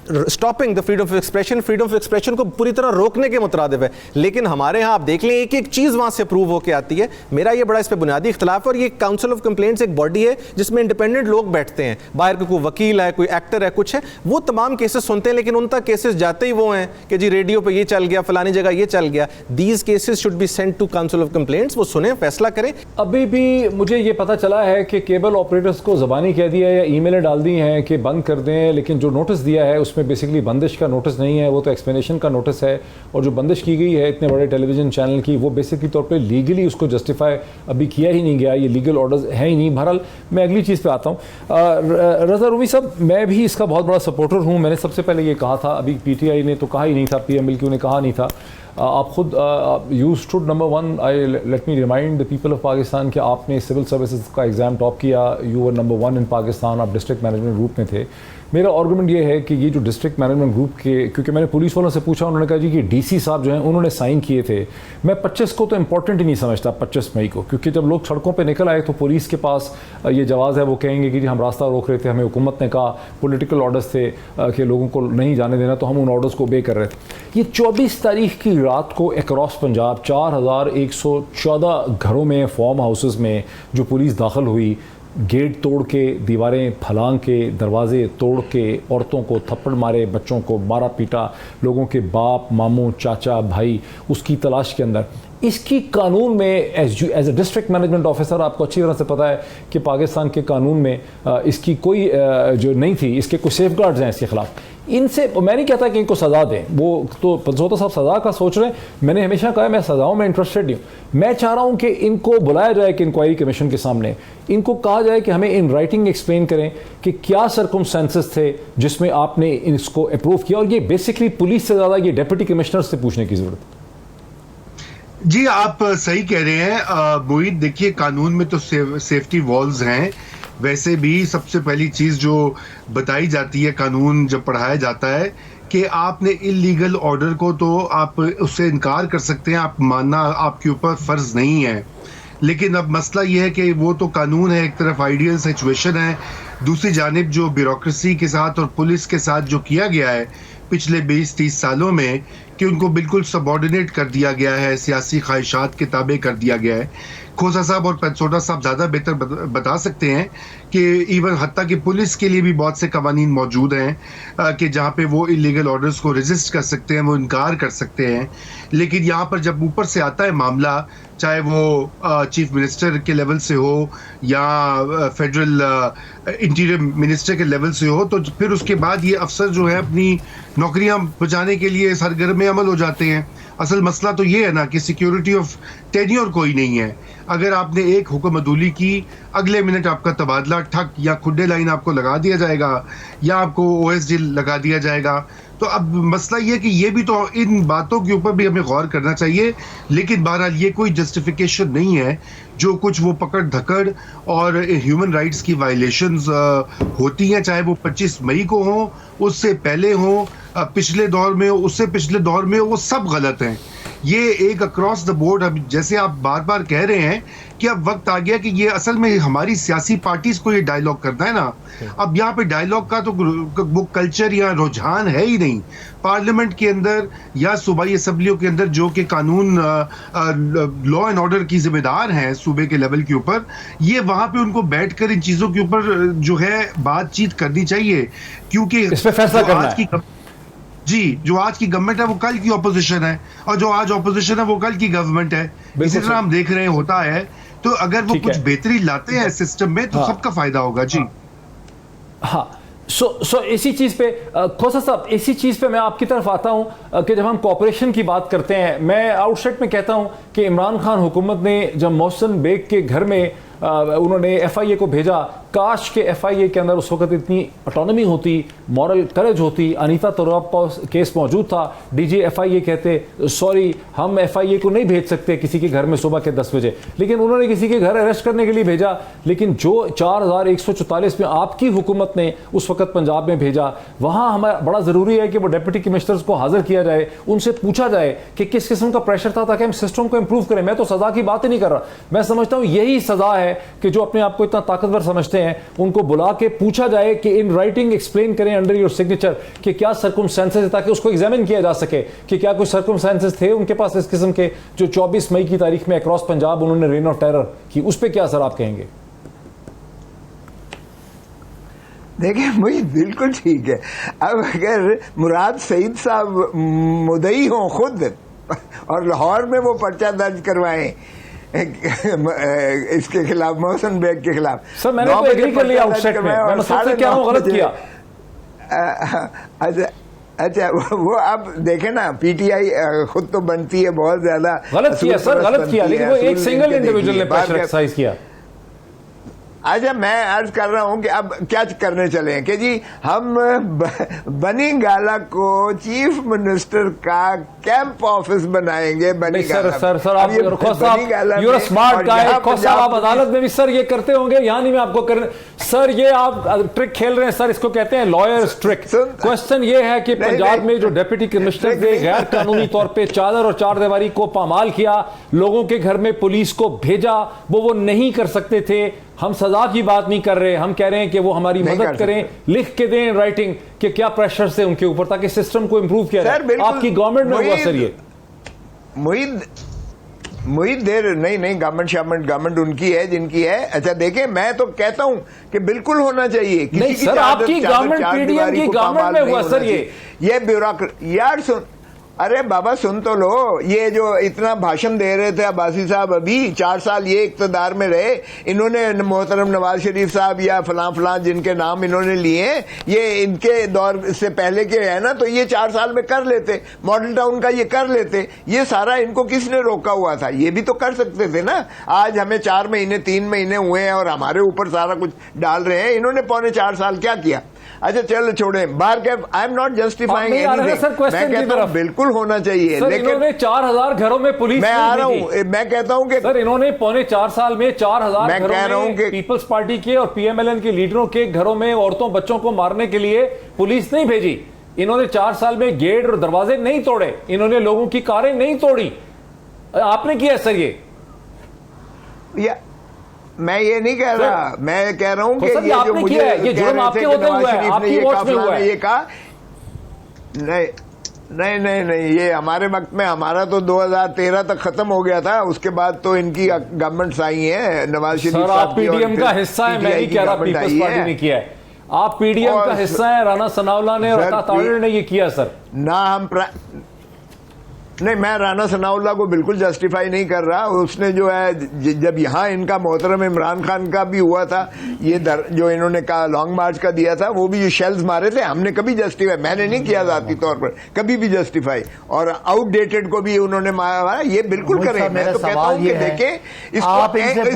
Speaker 3: stopping the freedom of expression. Freedom of expression کو پوری طرح روکنے کے مترادف ہے. لیکن ہمارے ہاں آپ دیکھ لیں ایک ایک چیز وہاں سے اپروو ہو کے آتی ہے. میرا یہ بڑا اس پہ بنیادی اختلاف ہے. اور یہ کاؤنسل آف کمپلینٹس ایک باڈی ہے جس میں انڈیپینڈنٹ لوگ بیٹھتے ہیں، باہر کے کوئی وکیل ہے، کوئی ایکٹر ہے، کچھ ہے، وہ تمام کیسز سنتے ہیں، لیکن ان تک کیسز جاتے ہی وہ ہیں کہ جی ریڈیو پہ یہ چل گیا، فلانی جگہ یہ چل گیا. These cases should be sent to council of complaints, وہ سنیں، فیصلہ کریں.
Speaker 2: ابھی بھی مجھے یہ پتہ چلا ہے کہ کیبل آپریٹرز کو زبانی کہہ دیا ہے یا ای میلیں ڈال دی ہیں کہ بند کر دیں، لیکن جو نوٹس دیا ہے اس میں بیسکلی بندش کا نوٹس نہیں ہے، وہ تو ایکسپلینیشن کا نوٹس ہے. اور جو بندش کی گئی ہے اتنے بڑے ٹیلی ویژن چینل کی، وہ بیسکلی طور پہ لیگلی اس کو جسٹیفائی ابھی کیا ہی نہیں گیا، یہ لیگل آرڈرز ہیں ہی نہیں. بہرحال میں اگلی چیز پہ آتا ہوں. رضا رومی صاحب، میں بھی اس کا بہت بڑا سپورٹر ہوں. میں نے سب سے پہلے یہ کہا تھا، ابھی پی ٹی آئی نے تو کہا ہی نہیں تھا، پی ایم ایل کیو نے کہا نہیں تھا. آپ خود you stood number 1. I let me remind the people of Pakistan کہ آپ نے سول سروسز کا ایگزام ٹاپ کیا, یو ور نمبر 1 ان پاکستان, آپ ڈسٹرکٹ مینجمنٹ گروپ میں تھے. میرا آرگومنٹ یہ ہے کہ یہ جو ڈسٹرکٹ مینجمنٹ گروپ کے, کیونکہ میں نے پولیس والوں سے پوچھا, انہوں نے کہا جی کہ ڈی سی صاحب جو ہیں انہوں نے سائن کیے تھے. میں 25 کو تو امپورٹنٹ ہی نہیں سمجھتا, 25 مئی کو, کیونکہ جب لوگ سڑکوں پہ نکل آئے تو پولیس کے پاس یہ جواز ہے, وہ کہیں گے کہ جی ہم راستہ روک رہے تھے, ہمیں حکومت نے کہا, پولیٹیکل آرڈرز تھے کہ لوگوں کو نہیں جانے دینا, تو ہم ان آرڈرز کو اوبے کر رہے تھے. یہ 24 تاریخ کی رات کو اکراس پنجاب 4114 گھروں میں, فارم ہاؤسز میں جو پولیس داخل ہوئی, گیٹ توڑ کے, دیواریں پھلانگ کے, دروازے توڑ کے, عورتوں کو تھپڑ مارے, بچوں کو مارا پیٹا, لوگوں کے باپ, ماموں, چاچا, بھائی اس کی تلاش کے اندر. اس کی قانون میں as a district management officer آپ کو اچھی طرح سے پتہ ہے کہ پاکستان کے قانون میں اس کی کوئی جو نہیں تھی, اس کے کوئی سیف گارڈز ہیں اس کے خلاف. ان سے میں نہیں کہتا کہ ان کو سزا دیں, وہ تو پنسوتا صاحب سزا کا سوچ رہے ہیں. میں نے ہمیشہ کہا ہے میں سزاؤں میں انٹرسٹڈ نہیں ہوں. میں چاہ رہا ہوں کہ ان کو بلایا جائے کہ انکوائری کمیشن کے سامنے ان کو کہا جائے کہ ہمیں ان رائٹنگ ایکسپلین کریں کہ کیا سرکمسٹانسز تھے جس میں آپ نے اس کو اپروو کیا. اور یہ بیسکلی پولیس سے زیادہ یہ ڈپٹی کمشنر سے پوچھنے کی ضرورت ہے.
Speaker 5: جی آپ صحیح کہہ رہے ہیں معید. دیکھیے قانون میں تو سیفٹی والز ہیں. ویسے بھی سب سے پہلی چیز جو بتائی جاتی ہے قانون جب پڑھایا جاتا ہے کہ آپ نے انلیگل آرڈر کو تو آپ اس سے انکار کر سکتے ہیں, آپ ماننا آپ کے اوپر فرض نہیں ہے. لیکن اب مسئلہ یہ ہے کہ وہ تو قانون ہے, ایک طرف آئیڈیل سچویشن ہے, دوسری جانب جو بیوروکریسی کے ساتھ اور پولیس کے ساتھ جو کیا گیا ہے پچھلے 20-30 سالوں میں کہ ان کو بالکل سبارڈینیٹ کر دیا گیا ہے, سیاسی خواہشات کے تابع کر دیا گیا ہے. کھوسا صاحب اور پنسوٹا صاحب زیادہ بہتر بتا سکتے ہیں کہ ایون حتیٰ کہ پولیس کے لیے بھی بہت سے قوانین موجود ہیں کہ جہاں پہ وہ انلیگل آرڈرز کو ریزسٹ کر سکتے ہیں, وہ انکار کر سکتے ہیں. لیکن یہاں پر جب اوپر سے آتا ہے معاملہ, چاہے وہ چیف منسٹر کے لیول سے ہو یا فیڈرل انٹیریئر منسٹر کے لیول سے ہو, تو پھر اس کے بعد یہ افسر جو ہے اپنی نوکریاں بچانے کے لیے سرگرم عمل ہو جاتے ہیں. اصل مسئلہ تو یہ ہے نا کہ سیکیورٹی آف ٹینیور کوئی نہیں ہے. اگر آپ نے ایک حکم عدولی کی, اگلے منٹ آپ کا تبادلہ ٹھک یا کھڈے لائن آپ کو لگا دیا جائے گا یا آپ کو OSD لگا دیا جائے گا. تو اب مسئلہ یہ کہ یہ بھی تو ان باتوں کے اوپر بھی ہمیں غور کرنا چاہیے. لیکن بہرحال یہ کوئی جسٹیفیکیشن نہیں ہے. جو کچھ وہ پکڑ دھکڑ اور ہیومن رائٹس کی وائلیشنز ہوتی ہیں, چاہے وہ 25 مئی کو ہوں, اس سے پہلے ہوں, پچھلے دور میں ہو, اس سے پچھلے دور میں ہو, وہ سب غلط ہیں. یہ ایک اکراس دا بورڈ, اب جیسے آپ بار بار کہہ رہے ہیں کہ اب وقت آ گیا کہ یہ اصل میں ہماری سیاسی پارٹیز کو یہ ڈائیلاگ کرنا ہے نا. اب یہاں پہ ڈائیلاگ کا تو وہ کلچر یا رجحان ہے ہی نہیں. پارلیمنٹ کے اندر یا صوبائی اسمبلیوں کے اندر جو کہ قانون لا اینڈ آرڈر کی ذمہ دار ہیں صوبے کے لیول کے اوپر, یہ وہاں پہ ان کو بیٹھ کر ان چیزوں کے اوپر جو ہے بات چیت کرنی چاہیے. کیونکہ
Speaker 2: اس پہ فیصلہ کرنا ہے.
Speaker 5: جی جو آج کی گورنمنٹ ہے وہ کل کی اپوزیشن ہے, اور جو آج اپوزیشن ہے وہ کل کی گورنمنٹ ہے. اسی طرح ہم دیکھ رہے ہیں ہوتا ہے. تو اگر وہ کچھ بہتری لاتے ہیں سسٹم میں تو سب کا فائدہ ہوگا. جی
Speaker 2: ہاں, سو اسی چیز پہ کھوسا صاحب, اسی چیز پہ میں آپ کی طرف آتا ہوں کہ جب ہم کوپریشن کی بات کرتے ہیں, میں آؤٹ سائڈ میں کہتا ہوں کہ عمران خان حکومت نے جب محسن بیگ کے گھر میں انہوں نے FIA کو بھیجا, کاش کے FIA کے اندر اس وقت اتنی اٹانومی ہوتی, مورل کریج ہوتی. انیتا تراب کا کیس موجود تھا, DG FIA کہتے سوری ہم FIA کو نہیں بھیج سکتے کسی کے گھر میں صبح کے 10 بجے, لیکن انہوں نے کسی کے گھر اریسٹ کرنے کے لیے بھیجا. لیکن جو 4144 میں آپ کی حکومت نے اس وقت پنجاب میں بھیجا, وہاں ہمیں بڑا ضروری ہے کہ وہ ڈپٹی کمشنرز کو حاضر کیا جائے, ان سے پوچھا جائے کہ کس قسم کا پریشر تھا تاکہ ہم سسٹم کو امپروو کریں. میں تو سزا کی بات ہی نہیں کر رہا, میں سمجھتا ہوں یہی سزا ہے کہ جو اپنے آپ کو اتنا طاقتور سمجھتے ہیں ان کو بلا کے پوچھا جائے کہ ان رائٹنگ ایکسپلین کریں انڈر یور سگنیچر کہ کیا سرکمسٹانسز ہے, تاکہ اس کو ایگزامن کیا جا سکے کہ کیا کوئی سرکمسٹانسز تھے ان کے پاس اس قسم کے جو 24 مئی کی تاریخ میں اکراس پنجاب انہوں نے رین آف ٹیرر کی. اس پہ کیا اثر آپ کہیں گے؟
Speaker 4: دیکھیں مجھے بالکل ٹھیک ہے. اب اگر مراد سعید صاحب مدعی ہوں خود اور لاہور میں وہ پرچہ درج کروائیں اس کے خلاف, محسن بیگ کے خلاف,
Speaker 2: سر میں نے تو ایگری کر لیا آؤٹ سائڈ میں, میں مسئلہ سے کیا ہوں غلط کیا.
Speaker 4: اچھا وہ اب دیکھیں نا, PTI خود تو بنتی ہے بہت زیادہ
Speaker 2: غلط کیا سر, غلط کیا, لیکن وہ ایک سنگل انڈیویجول نے پریشر ایکسرسائز کیا.
Speaker 4: اچھا میں عرض کر رہا ہوں کہ اب کیا کرنے چلے ہیں کہ جی ہم بنی گالا کو چیف منسٹر کا کیمپ آفس بنائیں گے بنی گالا.
Speaker 2: سر آپ یو اسمارٹ گائے صاحب آپ عدالت میں بھی سر یہ کرتے ہوں گے, یہاں نہیں میں آپ کو کرنے سر یہ آپ ٹرک کھیل رہے ہیں سر, اس کو کہتے ہیں لائرز ٹرک. کوشچن یہ ہے کہ پنجاب میں جو ڈیپٹی کمشنر نے غیر قانونی طور پہ چادر اور چار دیواری کو پامال کیا, لوگوں کے گھر میں پولیس کو بھیجا, وہ نہیں کر سکتے تھے. ہم سزا کی بات نہیں کر رہے, ہم کہہ رہے ہیں کہ وہ ہماری مدد کریں, لکھ کے دیں رائٹنگ کہ کیا پریشر سے ان کے اوپر, تاکہ سسٹم کو امپروو کیا جائے. آپ کی گورنمنٹ میں ہوا سر یہ
Speaker 4: محیط دیر نہیں گورنمنٹ ان کی ہے جن کی ہے. اچھا دیکھیں میں تو کہتا ہوں کہ بالکل ہونا چاہیے.
Speaker 2: نہیں سر آپ کی گورنمنٹ پی ڈی ایم کی گورنمنٹ میں ہوا سر یہ
Speaker 4: بیوروکریٹ. یار سن, ارے بابا سن تو لو, یہ جو اتنا بھاشن دے رہے تھے عباسی صاحب, ابھی 4 سال یہ اقتدار میں رہے, انہوں نے محترم نواز شریف صاحب یا فلاں جن کے نام انہوں نے لیے ہیں, یہ ان کے دور سے پہلے کے ہے نا, تو یہ 4 سال میں کر لیتے, ماڈل ٹاؤن کا یہ کر لیتے. یہ سارا ان کو کس نے روکا ہوا تھا؟ یہ بھی تو کر سکتے تھے نا. آج ہمیں 4 مہینے 3 مہینے ہوئے ہیں اور ہمارے اوپر سارا کچھ ڈال رہے ہیں. انہوں نے 4.25 سال کیا کیا؟ اچھا چلو چھوڑیں باہر کے, آئی am not justifying any thing, میں کہتا ہوں بالکل ہونا چاہیے.
Speaker 2: لیکن انہوں نے 4,000 گھروں میں پولیس,
Speaker 4: میں آ رہا ہوں, میں کہتا ہوں کہ
Speaker 2: سر انہوں نے 4.25 سال میں 4,000 گھروں میں پیپلز پارٹی کے اور پی ایم ایل این کے لیڈروں کے گھروں میں عورتوں بچوں کو مارنے کے لیے پولیس نہیں بھیجی. انہوں نے 4 سال میں گیٹ اور دروازے نہیں توڑے, انہوں نے لوگوں کی کاریں نہیں توڑی. آپ نے کیا سر یہ؟
Speaker 4: میں یہ نہیں کہہ رہا, میں کہہ رہا ہوں کہ یہ جو مجھے
Speaker 2: یہ جرم آپ کے ہوتے ہوئے ہے, آپ کی واچ میں ہوا ہے.
Speaker 4: یہ کہا نہیں, یہ ہمارے وقت میں, ہمارا تو 2013 تک ختم ہو گیا تھا, اس کے بعد تو ان کی گورنمنٹس آئی ہیں. نواز شریف
Speaker 2: صاحب آپ پی ڈی ایم کا حصہ ہیں, میں نہیں کہہ رہا پیپلز پارٹی نے کیا ہے, آپ پی ڈی ایم کا حصہ ہیں. رانا ثناءاللہ نے اور عطا طاہر نے یہ کیا سر.
Speaker 4: نہ ہم نہیں, میں رانا ثناءاللہ کو بالکل جسٹیفائی نہیں کر رہا. اس نے جو ہے جب یہاں ان کا محترم عمران خان کا بھی ہوا تھا, یہ جو انہوں نے کہا لانگ مارچ کا دیا تھا, وہ بھی جو شیلز مارے تھے, ہم نے کبھی جسٹیفائی, میں نے نہیں کیا ذاتی طور پر کبھی بھی جسٹیفائی, اور آؤٹ ڈیٹڈ کو بھی انہوں نے مارا. یہ بالکل کریں. میں تو کہتا ہوں کہ دیکھیں اس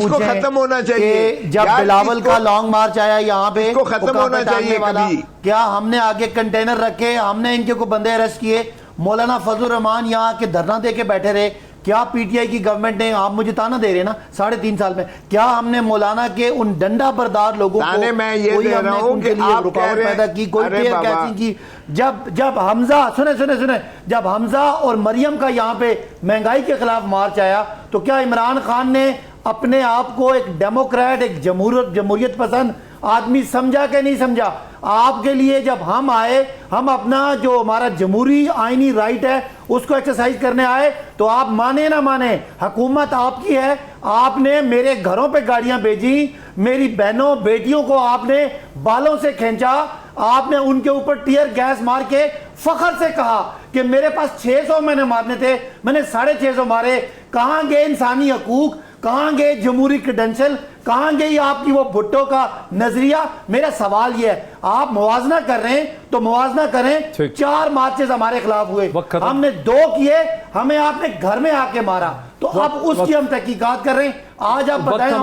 Speaker 4: کو ختم ہونا چاہیے.
Speaker 1: جب بلاول کا لانگ مارچ آیا یہاں پہ,
Speaker 4: اس کو ختم ہونا چاہیے. کبھی
Speaker 1: کیا ہم نے آگے کنٹینر رکھے, ہم نے ان کے کو بندے اریسٹ کیے, مولانا فضل الرحمان یہاں کے دھرنا دے کے بیٹھے رہے. کیا پی ٹی آئی کی گورنمنٹ نے, آپ مجھے تانا دے رہے نا 3.5 سال میں, کیا ہم نے مولانا کے ان ڈنڈا بردار لوگوں کو
Speaker 4: میں یہ دے رہا ہوں کہ آپ
Speaker 1: رکاوٹ پیدا کی, کوئی ٹیئر گیسنگ کی؟ جب حمزہ سنیں جب حمزہ اور مریم کا یہاں پہ مہنگائی کے خلاف مارچ آیا, تو کیا عمران خان نے اپنے آپ کو ایک ڈیموکریٹ, ایک جمہوریت پسند آدمی سمجھا کہ نہیں سمجھا؟ آپ کے لیے جب ہم آئے, ہم اپنا جو ہمارا جمہوری آئینی رائٹ ہے اس کو ایکسرسائز کرنے آئے, تو آپ مانے نہ مانے حکومت آپ کی ہے. آپ نے میرے گھروں پہ گاڑیاں بھیجی, میری بہنوں بیٹیوں کو آپ نے بالوں سے کھینچا, آپ نے ان کے اوپر ٹیئر گیس مار کے فخر سے کہا کہ میرے پاس 600 میں نے مارنے تھے, میں نے 650 مارے. کہاں گئے انسانی حقوق, کہاں گئے جمہوری کریڈنشل, کہاں گئی آپ کی وہ بھٹو کا نظریہ؟ میرا سوال یہ ہے, آپ موازنہ کر رہے ہیں تو موازنہ کریں. 4 مارچز ہمارے خلاف ہوئے, ہم نے 2 کیے, ہمیں آپ نے گھر میں آ کے مارا, تو اب اس کی ہم تحقیقات کر رہے ہیں. آج آپ بتائیں,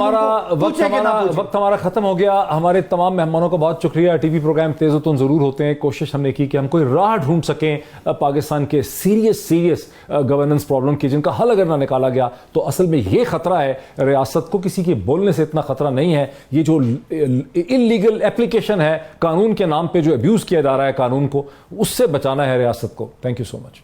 Speaker 2: وقت ہمارا ختم ہو گیا. ہمارے تمام مہمانوں کا بہت شکریہ. ٹی وی پروگرام تیز و تند ضرور ہوتے ہیں, کوشش ہم نے کی کہ ہم کوئی راہ ڈھونڈ سکیں پاکستان کے سیریس گورننس پرابلم کی, جن کا حل اگر نہ نکالا گیا تو اصل میں یہ خطرہ ہے ریاست کو, کسی کے بولنے سے اتنا خطرہ نہیں ہے. یہ جو انلیگل اپلیکیشن ہے قانون کے نام پہ, جو ابیوز کیا جا رہا ہے قانون کو, اس سے بچانا ہے ریاست کو. Thank you so much.